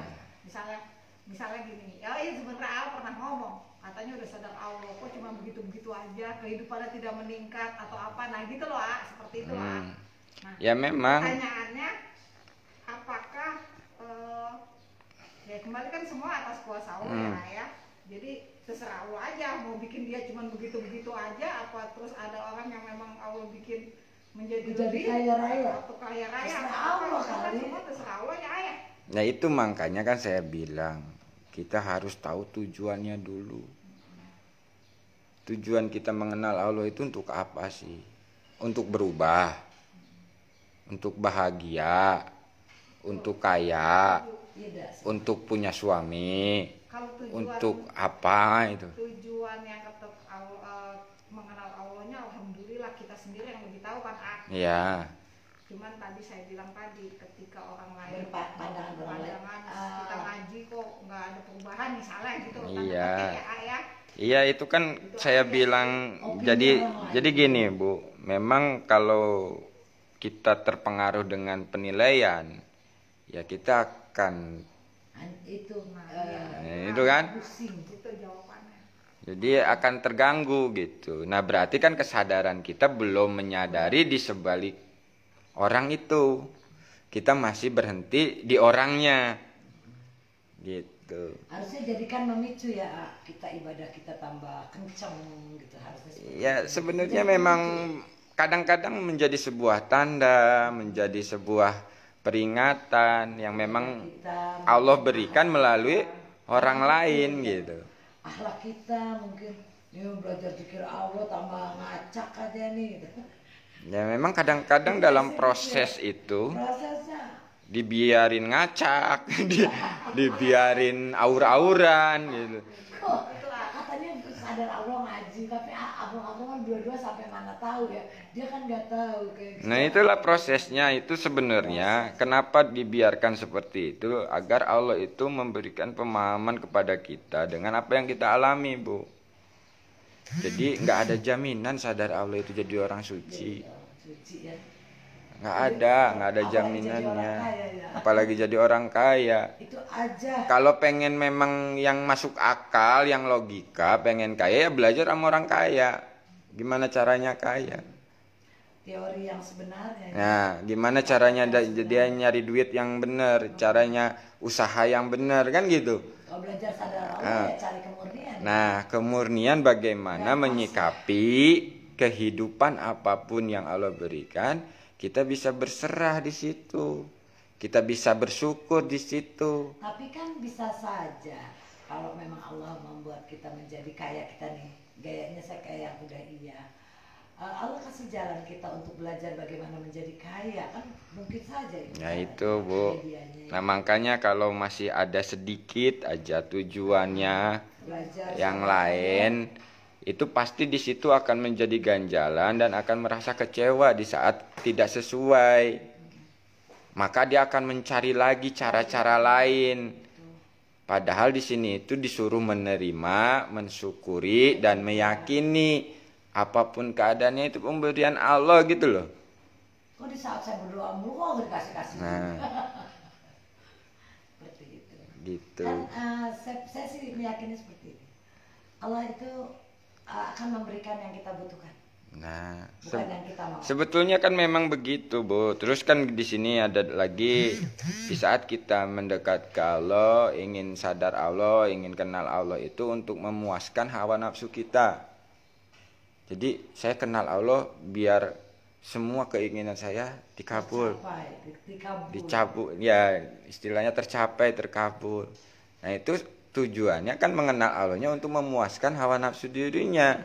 Misalnya gini, ya ini sebenarnya Allah pernah ngomong, katanya udah sadar Allah, kok cuma begitu-begitu aja, kehidupannya tidak meningkat atau apa, nah gitu loh, seperti itu lah. Nah, ya memang. pertanyaannya, apakah ya kembali kan semua atas kuasa Allah ya, jadi terserah Allah aja mau bikin dia cuma begitu-begitu aja, apa terus ada orang yang memang Allah bikin menjadi kaya raya. atau kaya raya, Terserah atau apa, Allah itu kan kali. semua terserah Allah ya ayah. Nah itu makanya kan saya bilang, kita harus tahu tujuannya dulu. Tujuan kita mengenal Allah itu untuk apa sih? Untuk berubah, untuk bahagia, untuk kaya, untuk punya suami, Kalau tujuan, untuk apa itu? tujuan yang tetap mengenal Allahnya, alhamdulillah kita sendiri yang lebih tahu kan. Ya. Cuman tadi saya bilang tadi, ketika orang lain Berpandangan orang lain. kita ngaji kok nggak ada perubahan misalnya gitu. Iya. Ya. Iya itu kan saya bilang, jadi gini Bu, memang kalau kita terpengaruh dengan penilaian, ya kita akan itu itu kan, pusing. Itu jawabannya. jadi akan terganggu gitu. Nah berarti kan kesadaran kita belum menyadari di sebalik orang itu, kita masih berhenti di orangnya, gitu. Harusnya jadikan memicu ya, kita ibadah kita tambah kenceng gitu harusnya. Ya sebenarnya memang kadang-kadang menjadi sebuah tanda, menjadi sebuah peringatan yang memang Allah berikan melalui orang lain gitu. Akhlak kita mungkin ya belajar pikir Allah tambah ngacak aja nih gitu. Ya memang kadang-kadang dalam proses itu Prosesnya dibiarin ngacak, dibiarin aur-auran gitu. kok katanya sadar Allah ngaji, tapi abang-abang kan dua-dua sampai mana tahu ya, dia kan nggak tahu kayak gitu. Nah itulah prosesnya itu sebenarnya kenapa dibiarkan seperti itu, agar Allah itu memberikan pemahaman kepada kita dengan apa yang kita alami Bu. Jadi nggak ada jaminan sadar Allah itu jadi orang suci, Suci ya. nggak ada jaminannya. Apalagi jadi orang kaya. Itu aja. Kalau pengen memang yang masuk akal, yang logika, pengen kaya ya belajar sama orang kaya. Gimana caranya kaya? Teori yang sebenarnya. Nah, gimana caranya dia nyari duit yang benar, caranya usaha yang benar kan gitu. Kalau belajar sadar Allah ya cari kemurnian. Nah, kemurnian bagaimana menyikapi kehidupan apapun yang Allah berikan, kita bisa berserah di situ. Kita bisa bersyukur di situ. Tapi kan bisa saja kalau memang Allah membuat kita menjadi kaya, kita nih gayanya saya kayak yang udah iya, Allah kasih jalan kita untuk belajar bagaimana menjadi kaya, kan mungkin saja itu. Ya itu Bu. Nah makanya kalau masih ada sedikit aja tujuannya belajar yang lain, itu pasti di situ akan menjadi ganjalan dan akan merasa kecewa di saat tidak sesuai. Maka dia akan mencari lagi cara-cara lain. Padahal di sini itu disuruh menerima, mensyukuri dan meyakini apapun keadaannya itu pemberian Allah gitu loh. Kok di saat saya berdoa mulu kok dikasih-kasih. Nah, Seperti itu. gitu. Kan saya sih meyakini seperti ini. Allah itu akan memberikan yang kita butuhkan. Nah, Bukan yang kita mau. sebetulnya kan memang begitu, Bu. Terus kan di sini ada lagi di saat kita mendekat ke Allah, ingin sadar Allah, ingin kenal Allah itu untuk memuaskan hawa nafsu kita. Jadi saya kenal Allah biar semua keinginan saya dikabul. Dicabut, ya istilahnya tercapai, terkabul. Nah itu tujuannya kan mengenal Allahnya untuk memuaskan hawa nafsu dirinya.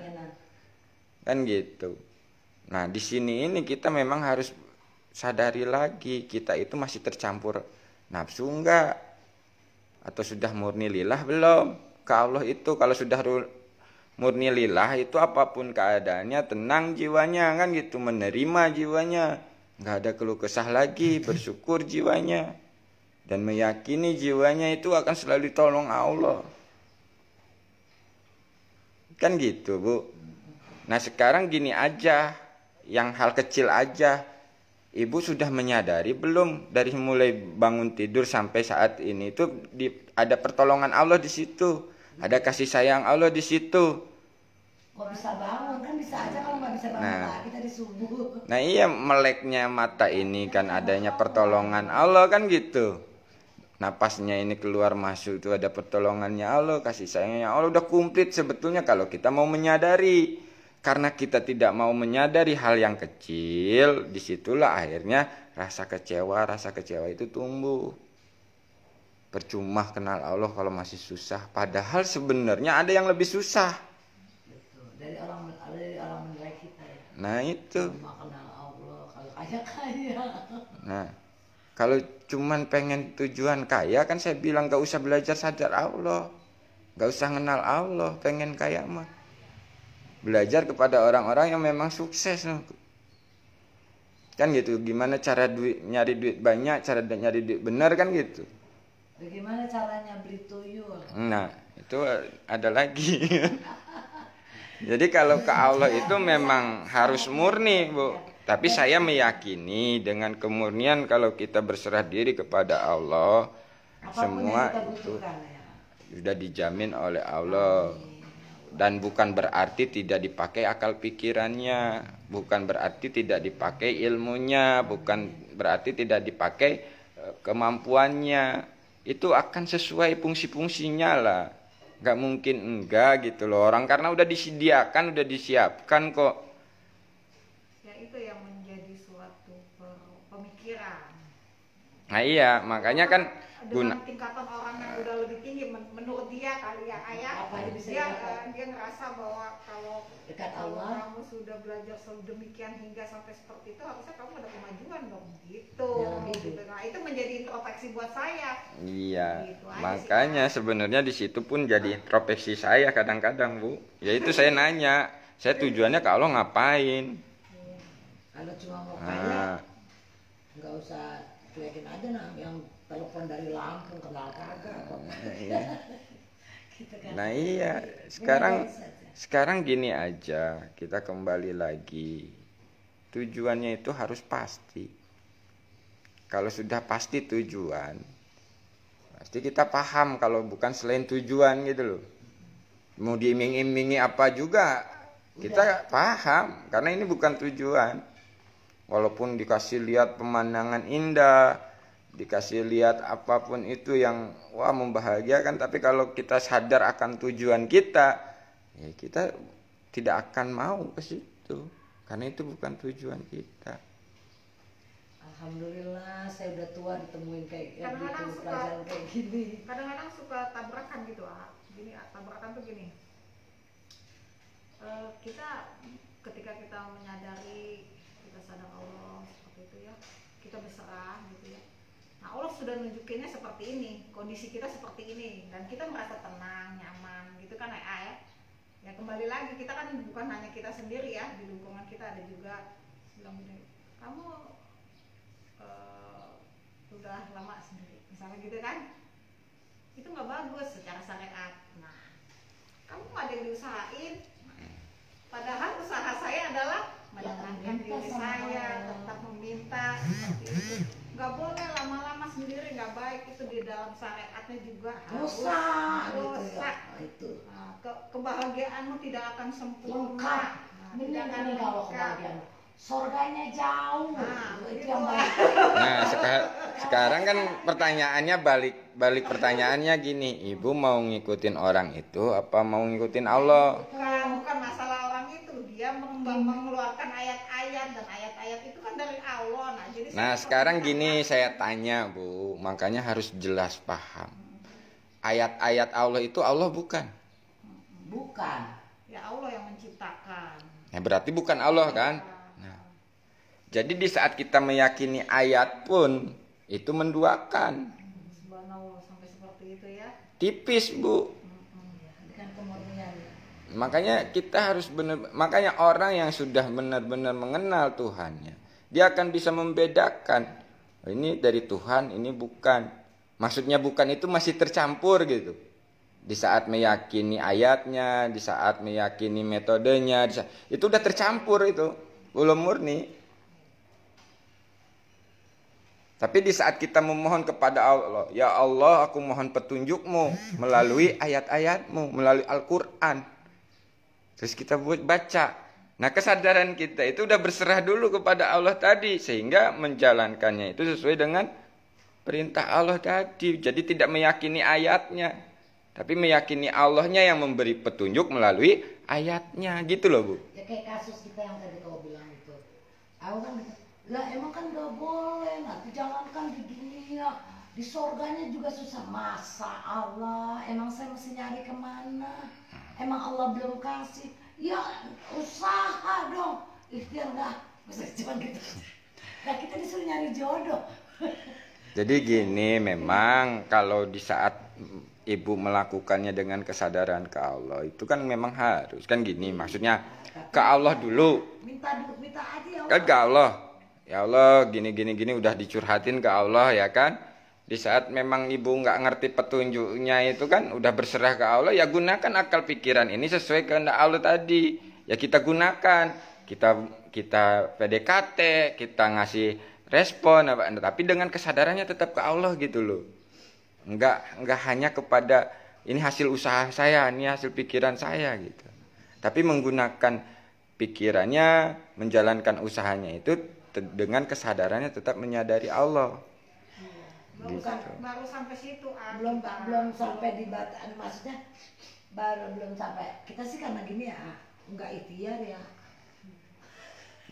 Kan gitu. Nah di sini ini kita memang harus sadari lagi kita itu masih tercampur nafsu enggak, atau sudah murni lillah belum ke Allah itu. Kalau sudah murni lillah itu apapun keadaannya tenang jiwanya, kan gitu, menerima jiwanya, nggak ada keluh kesah lagi, bersyukur jiwanya dan meyakini jiwanya itu akan selalu ditolong Allah. Kan gitu Bu. Nah sekarang gini aja, yang hal kecil aja, Ibu sudah menyadari belum dari mulai bangun tidur sampai saat ini itu ada pertolongan Allah di situ, ada kasih sayang Allah di situ. Kok bisa bangun, kan bisa aja kalau nggak bisa bangun pagi tadi subuh. Nah iya, meleknya mata ini kan adanya pertolongan Allah kan gitu. Napasnya ini keluar masuk itu ada pertolongannya Allah, kasih sayangnya Allah, udah komplit sebetulnya kalau kita mau menyadari. Karena kita tidak mau menyadari hal yang kecil, disitulah akhirnya rasa kecewa itu tumbuh. Percuma kenal Allah kalau masih susah, padahal sebenarnya ada yang lebih susah. Betul. Dari orang menilai kita ya. Nah itu. Cuma kenal Allah kalau kaya. Nah, kalau cuman pengen tujuan kaya kan saya bilang gak usah belajar sadar Allah, gak usah kenal Allah, pengen kaya mah. Belajar kepada orang-orang yang memang sukses. Kan gitu, gimana cara nyari duit banyak, cara nyari duit benar kan gitu. Bagaimana caranya beli tuyul? Nah, itu ada lagi. Jadi kalau ke Allah itu memang harus murni, Bu. Tapi saya meyakini dengan kemurnian kalau kita berserah diri kepada Allah, semua itu sudah dijamin oleh Allah. Dan bukan berarti tidak dipakai akal pikirannya, bukan berarti tidak dipakai ilmunya, bukan berarti tidak dipakai kemampuannya. Itu akan sesuai fungsi-fungsinya lah. Nggak mungkin enggak gitu loh orang, karena udah disediakan, udah disiapkan kok. Ya itu yang menjadi suatu pemikiran. Nah iya, makanya kan dengan tingkatan orang yang udah lebih tinggi menurut dia kali ya ayah, dia ngerasa bahwa kalau dekat Allah kamu sudah belajar sedemikian hingga sampai seperti itu, harusnya kamu ada kemajuan dong gitu. Nah itu menjadi introspeksi buat saya. Iya, gitu makanya sebenarnya di situ pun jadi introspeksi saya kadang-kadang Bu. Yaitu saya nanya, saya tujuannya ke Allah ngapain? Kalau cuma mau kaya, nggak usah cuekin aja yang telepon dari Lampung kenal kagak. Gitu kan. Nah iya, sekarang gini aja, kita kembali lagi. Tujuannya itu harus pasti. Kalau sudah pasti tujuan, pasti kita paham. Kalau bukan selain tujuan gitu loh, mau diiming-imingi apa juga kita paham, karena ini bukan tujuan. Walaupun dikasih lihat pemandangan indah, dikasih lihat apapun itu yang wah membahagiakan, tapi kalau kita sadar akan tujuan kita, ya kita tidak akan mau ke situ, karena itu bukan tujuan kita. Alhamdulillah saya udah tua ditemuin kayak Kadang-kadang gitu, suka- pelajaran kayak gini. Kadang-kadang suka tabrakan gitu, gini, tabrakan tuh gini. Kita ketika kita menyadari kita sadar Allah seperti itu ya, kita berserah gitu ya. Nah Allah sudah nunjukinnya seperti ini, kondisi kita seperti ini, dan kita merasa tenang, nyaman gitu kan ya. Ya kembali lagi kita kan bukan hanya kita sendiri ya, di lingkungan kita ada juga bilang gini, kamu udah lama sendiri, misalnya gitu kan, itu nggak bagus secara syariat. Nah kamu nggak ada yang diusahain, padahal usaha saya adalah menenangkan diri saya, tetap meminta seperti itu. Nggak boleh lama-lama sendiri, nggak baik, itu di dalam syariatnya juga Dosa gitu dosa. ya. Itu. Nah, kebahagiaanmu tidak akan sempurna. Lengkap. Nah, Ini tidak akan kalau lengkap. kebahagiaan. Surganya jauh. Nah, itu itu. yang baik. Nah, sekarang kan pertanyaannya balik pertanyaannya gini, ibu mau ngikutin orang itu apa mau ngikutin Allah? Bukan masalah orang itu, dia mengeluarkan ayat-ayat, dan ayat-ayat itu kan dari Allah. Nah, jadi Nah, sekarang gini saya tanya, Bu, makanya harus jelas paham. Ayat-ayat Allah itu Allah bukan? Bukan. Ya Allah yang menciptakan. Ya berarti bukan Allah kan? Nah, jadi di saat kita meyakini ayat pun itu menduakan. Subhanallah, sampai seperti itu ya. Tipis, Bu. Dengan kemurnian. Makanya kita harus makanya orang yang sudah benar-benar mengenal Tuhannya, dia akan bisa membedakan ini dari Tuhan, ini bukan. Maksudnya bukan itu masih tercampur gitu. Di saat meyakini ayatnya, di saat meyakini metodenya, itu udah tercampur itu, belum murni. Tapi di saat kita memohon kepada Allah, ya Allah aku mohon petunjukmu melalui ayat-ayatmu, melalui Al-Quran. Terus kita baca. Nah kesadaran kita itu udah berserah dulu kepada Allah tadi, sehingga menjalankannya itu sesuai dengan perintah Allah tadi. Jadi tidak meyakini ayatnya, tapi meyakini Allahnya yang memberi petunjuk melalui ayatnya, gitu loh Bu. Ya kayak kasus kita yang tadi kau bilang itu. Aku kan, lah emang kan gak boleh, nanti jangankan di dunia, di surganya juga susah. Masa Allah, emang saya mesti nyari kemana? Emang Allah belum kasih? Ya usaha dong, ikhtiar dah. Masa cuma gitu. Nah kita disuruh nyari jodoh. Jadi gini, memang kalau di saat ibu melakukannya dengan kesadaran ke Allah itu kan memang harus kan gini, maksudnya ke Allah dulu. Minta aja ya Allah. Kan ke Allah. Ya Allah gini udah dicurhatin ke Allah ya kan. Di saat memang ibu nggak ngerti petunjuknya itu kan udah berserah ke Allah, ya gunakan akal pikiran ini sesuai kehendak Allah tadi. Ya kita gunakan, kita PDKT, kita ngasih respon apa, tapi dengan kesadarannya tetap ke Allah gitu loh. Enggak hanya kepada ini hasil usaha saya, ini hasil pikiran saya gitu. Tapi menggunakan pikirannya, menjalankan usahanya itu dengan kesadarannya tetap menyadari Allah. Baru, baru sampai situ. Belum sampai di batas, maksudnya belum sampai. Kita sih karena gini ya, enggak ikhtiar ya.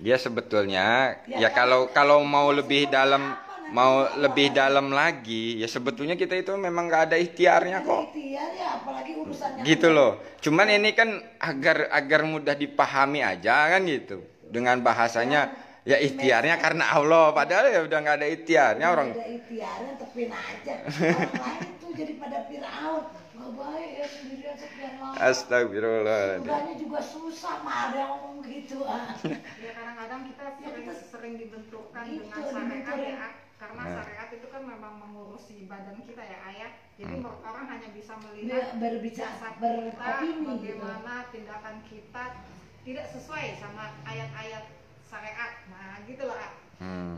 Ya sebetulnya ya kalau mau lebih dalam lagi ya sebetulnya kita itu memang nggak ada ikhtiarnya kok. Ikhtiar ya, apalagi urusannya. Gitu loh. Cuman ini kan agar mudah dipahami aja kan gitu. Dengan bahasanya ya ikhtiarnya karena Allah, padahal ya udah nggak ada ikhtiarnya orang. Ada ikhtiarnya tepin aja. Orang lain tuh jadi pada Fir'aun. Gak baik ya sendirian sekian lama. Astagfirullah. Udahnya juga susah, mah ada yang ngomong gitu. Ya kadang-kadang kita sering dibenturkan Gitu, dengan syariat ya, karena Nah. syariat itu kan memang mengurusi badan kita ya ayah. Jadi orang hanya bisa Dia melihat berbicara, jasad beropini kita, gitu. bagaimana tindakan kita tidak sesuai sama ayat-ayat syariat. Nah gitu loh Kak.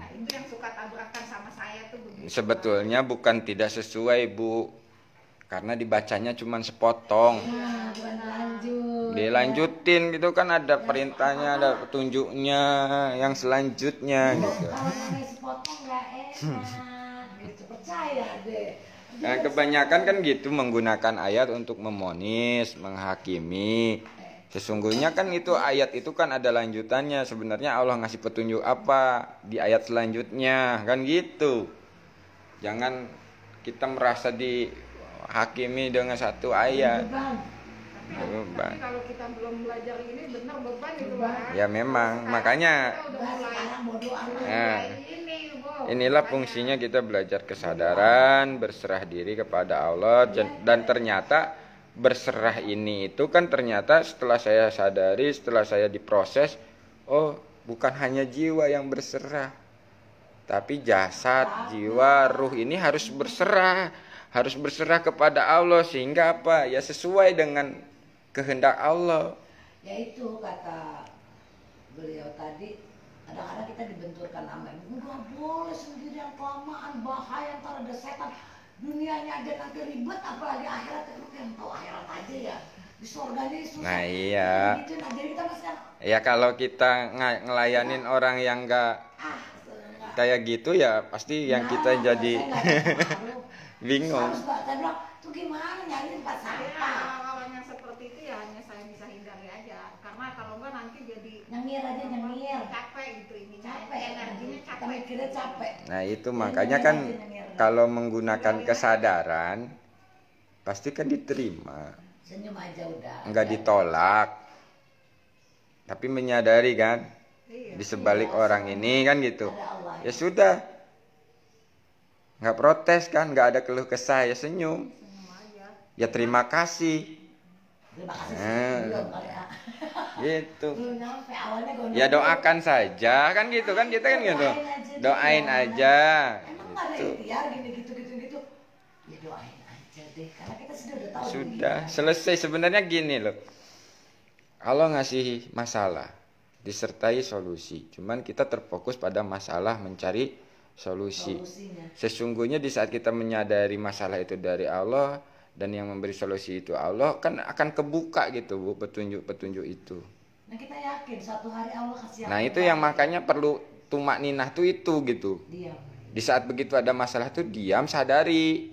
Nah itu yang suka tabrakan sama saya tuh begitu. Sebetulnya bukan tidak sesuai Bu, karena dibacanya cuma sepotong. Nah, bukan lanjut. Dilanjutin gitu kan ada perintahnya, ada petunjuknya yang selanjutnya gitu. Kalau namanya sepotong gak enak, gitu. Percaya deh. Nah, kebanyakan kan gitu menggunakan ayat untuk memonis, menghakimi. Sesungguhnya kan itu ayat itu kan ada lanjutannya. Sebenarnya Allah ngasih petunjuk apa di ayat selanjutnya, kan gitu. Jangan kita merasa dihakimi dengan satu ayat. Tapi kalau kita belum belajar ini benar beban itu Bang. Ya memang, makanya inilah fungsinya kita belajar kesadaran, berserah diri kepada Allah. Dan ternyata berserah ini itu kan ternyata setelah saya sadari, setelah saya diproses, oh bukan hanya jiwa yang berserah, tapi jasad, jiwa, ruh ini harus berserah kepada Allah. Sehingga apa? Ya sesuai dengan kehendak Allah. Ya itu kata beliau tadi, kadang-kadang kita dibenturkan sama ibu, nggak boleh sendirian kelamaan, bahaya, ntar ada setan. Dunianya aja nanti ribet, apalagi akhirat. Lu yang tahu akhirat aja ya, di surganya susah. Nah iya gitu, nah, jadi kita masih ya kalau kita ngelayanin orang yang nggak kayak gitu ya pasti yang kita jadi bingung. Saya bilang, tuh gimana nyari tempat sampah? Orang yang seperti itu ya hanya saya bisa hindari aja, karena kalau enggak nanti jadi Nyengir aja, nyengir. capek gitu, ini Capek, energinya kita capek. mikirnya capek. Nah itu makanya kan kalau menggunakan kesadaran pasti kan diterima, Senyum aja udah. nggak ditolak, tapi menyadari kan di sebalik orang ini kan gitu. Ada Allah. Ya sudah, nggak protes kan, nggak ada keluh kesah, ya senyum, ya terima kasih. Terima kasih. Nah, Kali ya. gitu. Belum nyampe awalnya gue Ya doakan saja kan gitu kan, kita kan gitu, doain aja. Emang nggak ada ikhtiar gini gitu. Ya doain aja deh, karena kita sudah udah tahu. Sudah selesai. Sebenarnya gini loh, Allah ngasih masalah disertai solusi, cuman kita terfokus pada masalah, mencari solusi. Solusinya. Sesungguhnya di saat kita menyadari masalah itu dari Allah dan yang memberi solusi itu Allah, kan akan kebuka gitu Bu, petunjuk-petunjuk itu. Nah kita yakin suatu hari Allah kasih. Nah itu yang makanya perlu tumak ninah tuh itu gitu. Diam. Di saat begitu ada masalah tuh diam, sadari.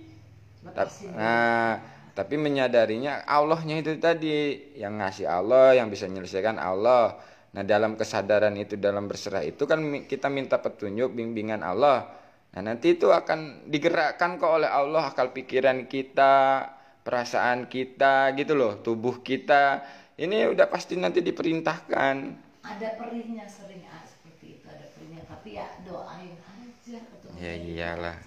Tapi menyadarinya Allahnya itu tadi, yang ngasih Allah, yang bisa menyelesaikan Allah. Nah dalam kesadaran itu, dalam berserah itu kan kita minta petunjuk, bimbingan Allah. Nah nanti itu akan digerakkan kok oleh Allah, akal pikiran kita, perasaan kita gitu loh, tubuh kita. Ini udah pasti nanti diperintahkan. Ada perihnya sering seperti itu, ada perihnya, tapi ya doain aja. Ya iyalah.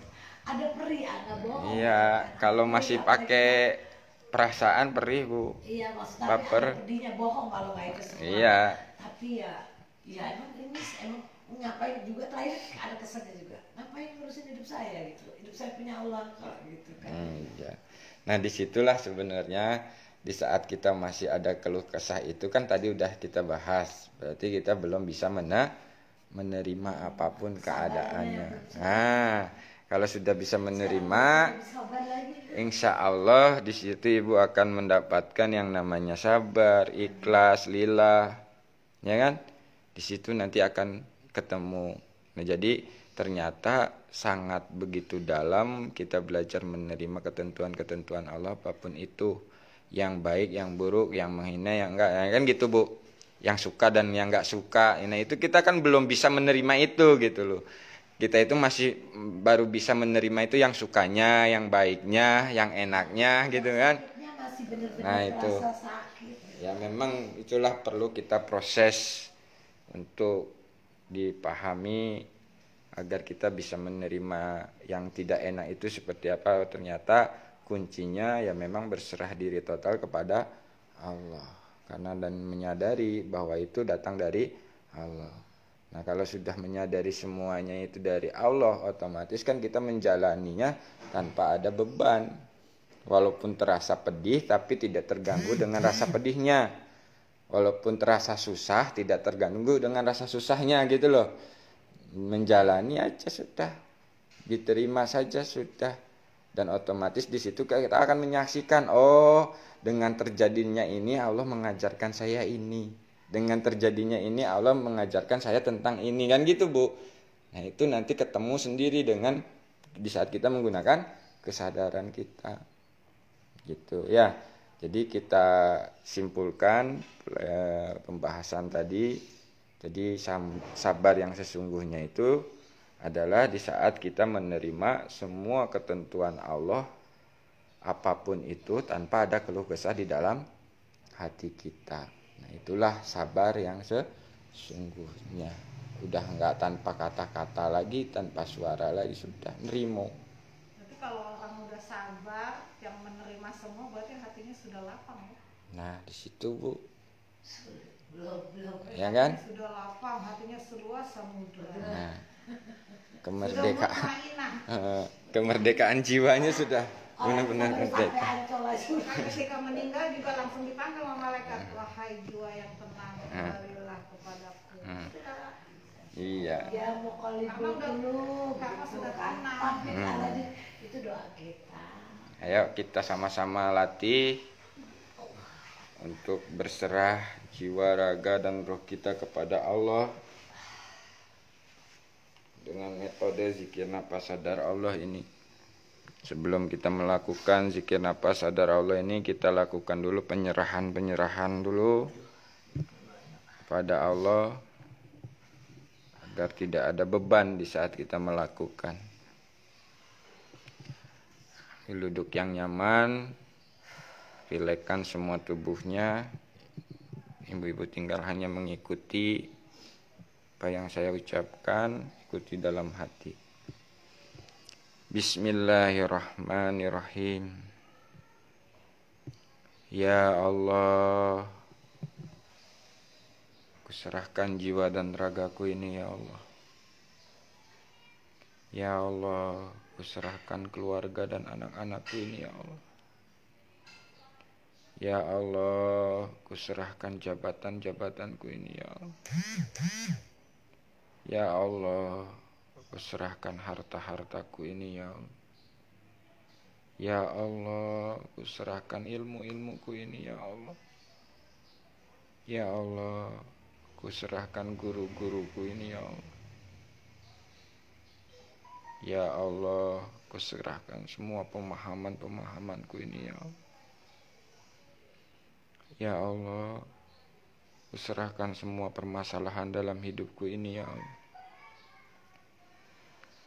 Ada perih, agak bohong. Iya, kalau masih pakai perasaan perih Bu. Iya maksudnya Baper. ada pedihnya, bohong kalau nggak itu semua. Iya. Tapi ya emang ini emang ngapain juga, terakhir ada kesannya juga. Ngapain ngurusin hidup saya gitu? Hidup saya punya Allah kok gitu kan. Iya. Nah disitulah sebenarnya di saat kita masih ada keluh kesah itu kan tadi udah kita bahas. Berarti kita belum bisa menerima apapun keadaannya. Nah kalau sudah bisa menerima, insya Allah di situ Ibu akan mendapatkan yang namanya sabar, ikhlas, lillah, ya kan? Di situ nanti akan ketemu. Nah jadi ternyata sangat begitu dalam kita belajar menerima ketentuan-ketentuan Allah apapun itu, yang baik, yang buruk, yang menghina, yang enggak, ya kan gitu Bu, yang suka dan yang enggak suka. Nah itu kita kan belum bisa menerima itu gitu loh. Kita itu masih baru bisa menerima itu yang sukanya, yang baiknya, yang enaknya gitu kan. Nah itu ya memang itulah perlu kita proses untuk dipahami agar kita bisa menerima yang tidak enak itu seperti apa. Ternyata kuncinya ya memang berserah diri total kepada Allah, karena dan menyadari bahwa itu datang dari Allah. Nah kalau sudah menyadari semuanya itu dari Allah, otomatis kan kita menjalaninya tanpa ada beban. Walaupun terasa pedih tapi tidak terganggu dengan rasa pedihnya. Walaupun terasa susah tidak terganggu dengan rasa susahnya gitu loh. Menjalani aja sudah, diterima saja sudah. Dan otomatis di situ kita akan menyaksikan, oh dengan terjadinya ini Allah mengajarkan saya ini. Dengan terjadinya ini Allah mengajarkan saya tentang ini, kan gitu Bu. Nah itu nanti ketemu sendiri dengan di saat kita menggunakan kesadaran kita gitu ya. Jadi kita simpulkan pembahasan tadi. Jadi sabar yang sesungguhnya itu adalah di saat kita menerima semua ketentuan Allah apapun itu tanpa ada keluh kesah di dalam hati kita. Nah, itulah sabar yang sesungguhnya. Udah enggak tanpa kata-kata lagi, tanpa suara lagi, sudah nerimo. Berarti kalau orang udah sabar yang menerima semua berarti hatinya sudah lapang ya. Nah, di situ Bu. Belum. Ya kan? Sudah lapang, hatinya seluas samudra. Nah, kemerdekaan jiwanya sudah benar-benar merdeka. Ketika meninggal juga langsung dipanggil sama malaikat, wahai jiwa yang tenang, kembalilah kepadaku. Iya. Ya mau kali dulu karena sudah tenang. Tapi karena itu doa kita. Ayo kita sama-sama latih untuk berserah jiwa, raga, dan roh kita kepada Allah dengan metode zikir nafas sadar Allah ini. Sebelum kita melakukan zikir nafas sadar Allah ini, kita lakukan dulu penyerahan dulu kepada Allah agar tidak ada beban di saat kita melakukan. Duduk yang nyaman, rilekskan semua tubuhnya. Ibu-ibu tinggal hanya mengikuti apa yang saya ucapkan, ikuti dalam hati. Bismillahirrahmanirrahim. Ya Allah, kuserahkan jiwa dan ragaku ini ya Allah. Ya Allah, kuserahkan keluarga dan anak-anakku ini ya Allah. Ya Allah, kuserahkan jabatan-jabatanku ini ya Allah. Ya Allah, kuserahkan harta-hartaku ini ya Allah. Ya Allah, kuserahkan ilmu-ilmuku ini ya Allah. Ya Allah, kuserahkan guru-guruku ini ya Allah. Ya Allah, kuserahkan semua pemahaman-pemahamanku ini ya Allah. Ya Allah, kuserahkan semua permasalahan dalam hidupku ini ya Allah.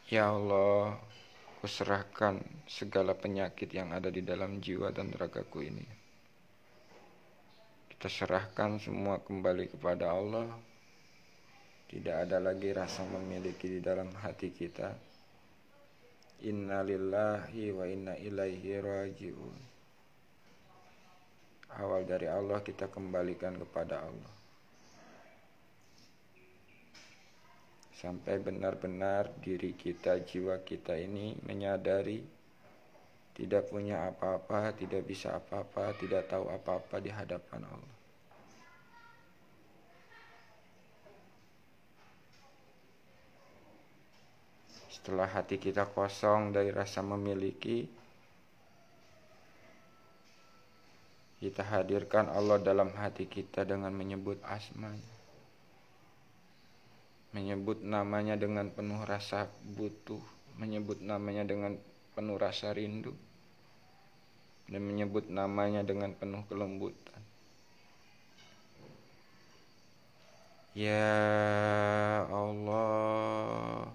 Ya Allah, kuserahkan segala penyakit yang ada di dalam jiwa dan ragaku ini. Kita serahkan semua kembali kepada Allah. Tidak ada lagi rasa memiliki di dalam hati kita. Inna lillahi wa inna ilaihi raji'un. Awal dari Allah, kita kembalikan kepada Allah. Sampai benar-benar diri kita, jiwa kita ini menyadari tidak punya apa-apa, tidak bisa apa-apa, tidak tahu apa-apa di hadapan Allah. Setelah hati kita kosong dari rasa memiliki, kita hadirkan Allah dalam hati kita dengan menyebut asma-Nya, menyebut namanya dengan penuh rasa butuh, menyebut namanya dengan penuh rasa rindu, dan menyebut namanya dengan penuh kelembutan. Ya Allah,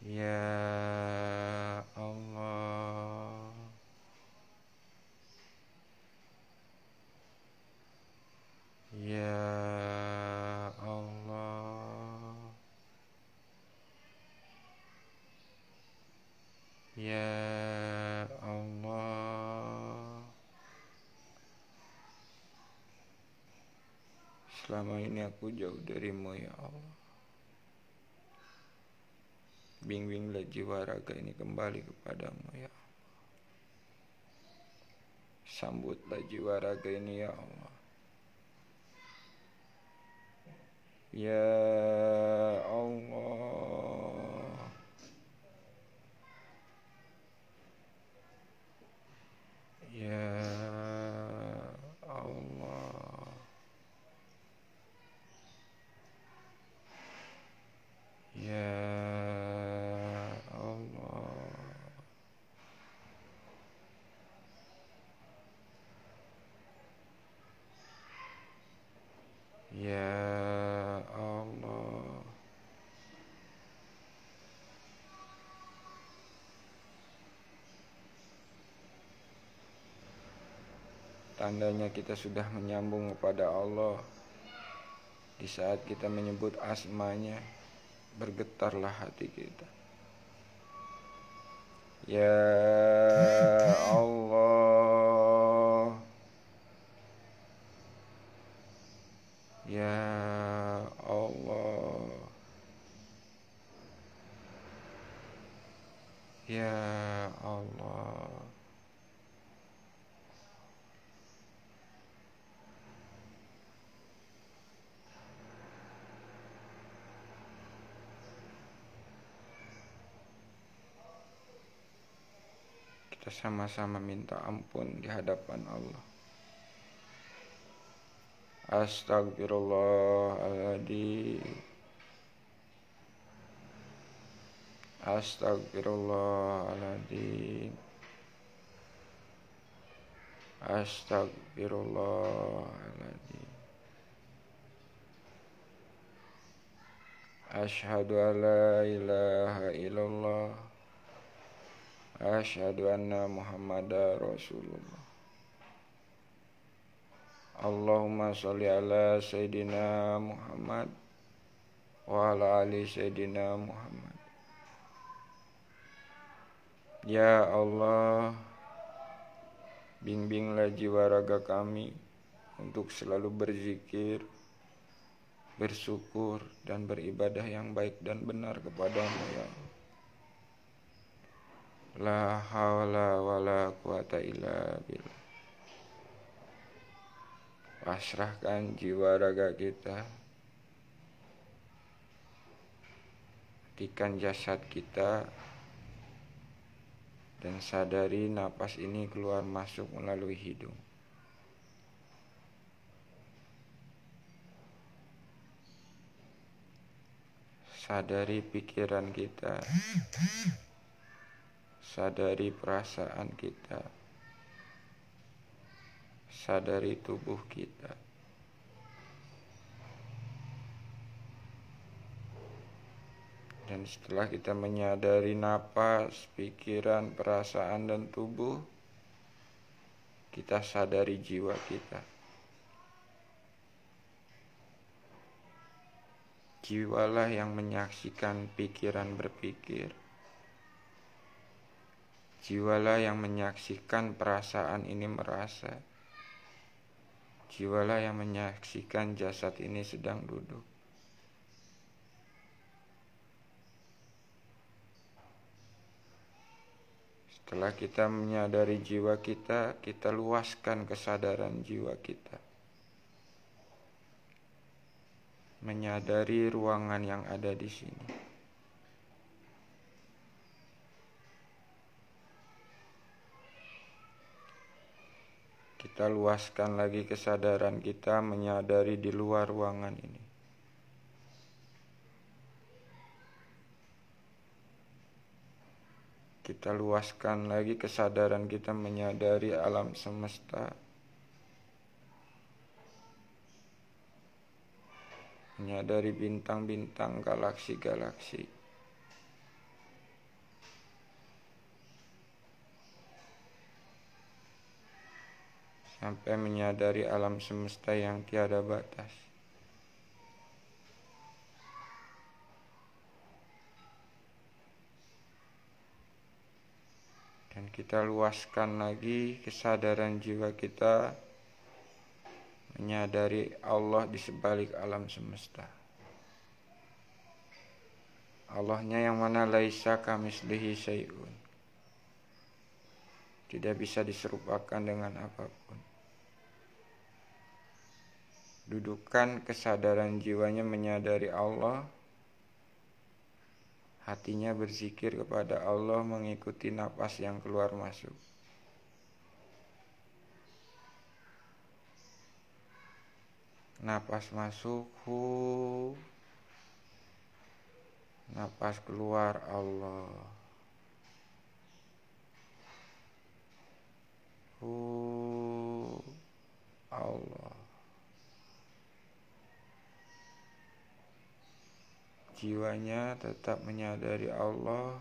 ya Allah, ya Allah, ya Allah. Selama ini aku jauh darimu ya Allah. Bimbinglah jiwa raga ini kembali kepadamu ya Allah. Sambutlah jiwa raga ini ya Allah. Ya Allah, ya Allah, ya Allah, tandanya kita sudah menyambung kepada Allah. Di saat kita menyebut asmanya, bergetarlah hati kita. Ya Allah, ya Allah, ya Allah. Kita sama-sama minta ampun di hadapan Allah. Astagfirullahaladzim. Astagfirullahaladzim. Astagfirullahaladzim. Asyhadu an la ilaha illallah. Asyhadu anna Muhammadar Rasulullah. Allahumma sholli ala Sayyidina Muhammad wa ala ali Sayyidina Muhammad. Ya Allah, bimbinglah jiwa raga kami untuk selalu berzikir, bersyukur, dan beribadah yang baik dan benar kepada-Mu ya Allah. La haula wala quwata illa billah. Pasrahkan jiwa raga kita, hatikan jasad kita, dan sadari napas ini keluar masuk melalui hidung. Sadari pikiran kita, sadari perasaan kita, sadari tubuh kita. Dan setelah kita menyadari napas, pikiran, perasaan, dan tubuh, kita sadari jiwa kita. Jiwalah yang menyaksikan pikiran berpikir. Jiwalah yang menyaksikan perasaan ini merasa. Jiwalah yang menyaksikan jasad ini sedang duduk. Setelah kita menyadari jiwa kita, kita luaskan kesadaran jiwa kita. Menyadari ruangan yang ada di sini. Kita luaskan lagi kesadaran kita menyadari di luar ruangan ini. Kita luaskan lagi kesadaran kita menyadari alam semesta. Menyadari bintang-bintang, galaksi-galaksi. Sampai menyadari alam semesta yang tiada batas. Dan kita luaskan lagi kesadaran jiwa kita menyadari Allah di sebalik alam semesta. Allahnya yang mana laisa kamitslihi syai'un. Tidak bisa diserupakan dengan apapun. Dudukan kesadaran jiwanya menyadari Allah. Hatinya berzikir kepada Allah mengikuti napas yang keluar masuk. Napas masuk, hu. Napas keluar, Allah. Hu, Allah. Jiwanya tetap menyadari Allah.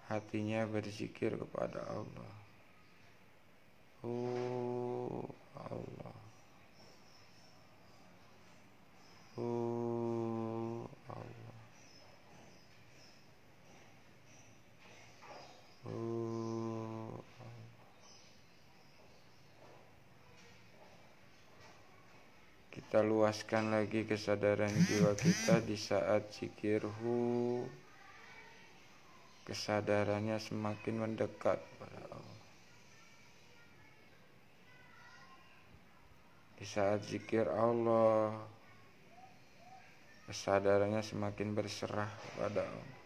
Hatinya berzikir kepada Allah. kita luaskan lagi kesadaran jiwa kita di saat zikirhu, kesadarannya semakin mendekat kepada Allah. Di saat zikir Allah, kesadarannya semakin berserah kepada Allah.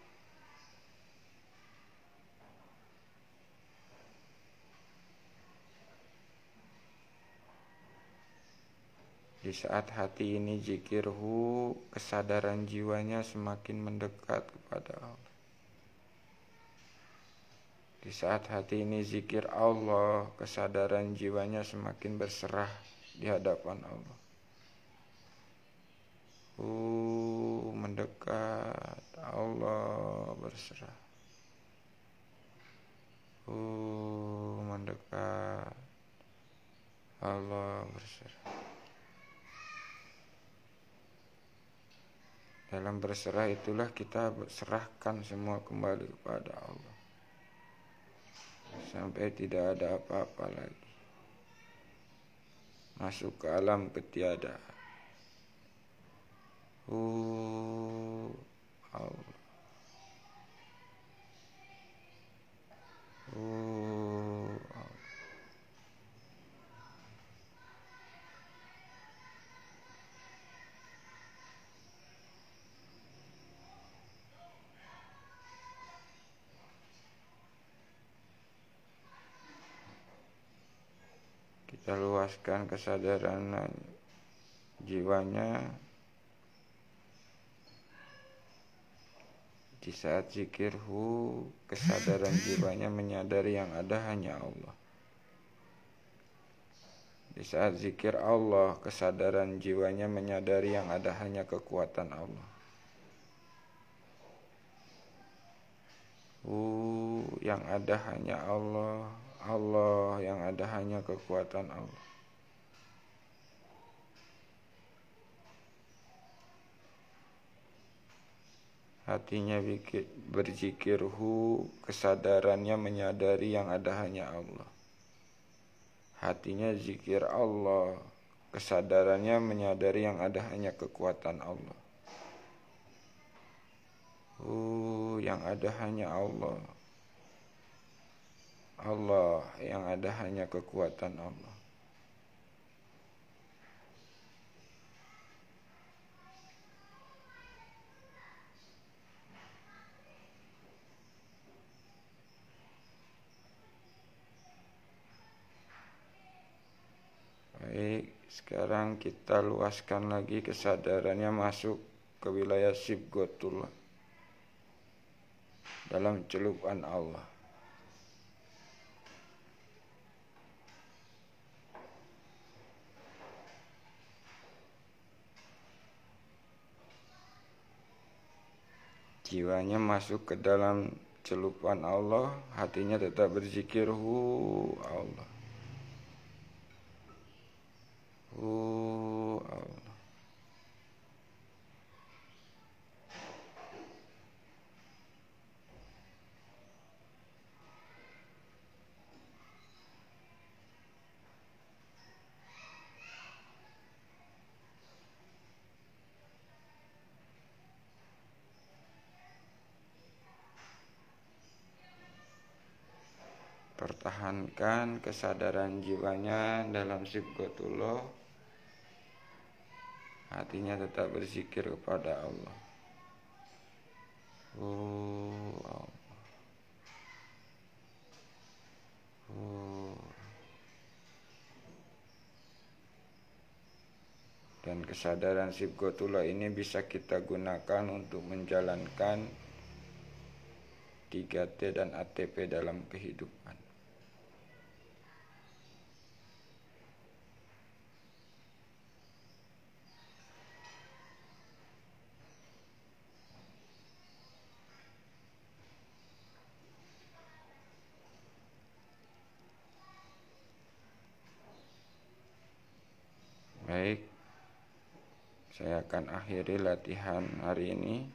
Di saat hati ini zikirhu, kesadaran jiwanya semakin mendekat kepada Allah. Di saat hati ini zikir Allah, kesadaran jiwanya semakin berserah di hadapan Allah. Mendekat, Allah berserah. Mendekat, Allah berserah. Dalam berserah itulah kita serahkan semua kembali kepada Allah, sampai tidak ada apa-apa lagi, masuk ke alam ketiadaan. Allah. Allah. Kita luaskan kesadaran jiwanya di saat zikirhu, kesadaran jiwanya menyadari yang ada hanya Allah. Di saat zikir Allah, kesadaran jiwanya menyadari yang ada hanya kekuatan Allah. Yang ada hanya Allah, Allah yang ada hanya kekuatan Allah. Hatinya berzikirhu, kesadarannya menyadari yang ada hanya Allah. Hatinya zikir Allah, kesadarannya menyadari yang ada hanya kekuatan Allah. Yang ada hanya Allah. Allah yang ada hanya kekuatan Allah. Baik, sekarang kita luaskan lagi kesadarannya masuk ke wilayah Sibghatullah, dalam celupan Allah. Jiwanya masuk ke dalam celupan Allah, hatinya tetap berzikir Allah. Allah. Pertahankan kesadaran jiwanya dalam Sibghatullah, hatinya tetap berzikir kepada Allah. Allah. Dan kesadaran Sibghatullah ini bisa kita gunakan untuk menjalankan 3T dan ATP dalam kehidupan. Baik, saya akan akhiri latihan hari ini,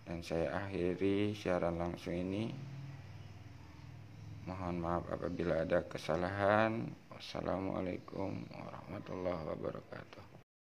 dan saya akhiri siaran langsung ini. Mohon maaf apabila ada kesalahan. Wassalamualaikum warahmatullahi wabarakatuh.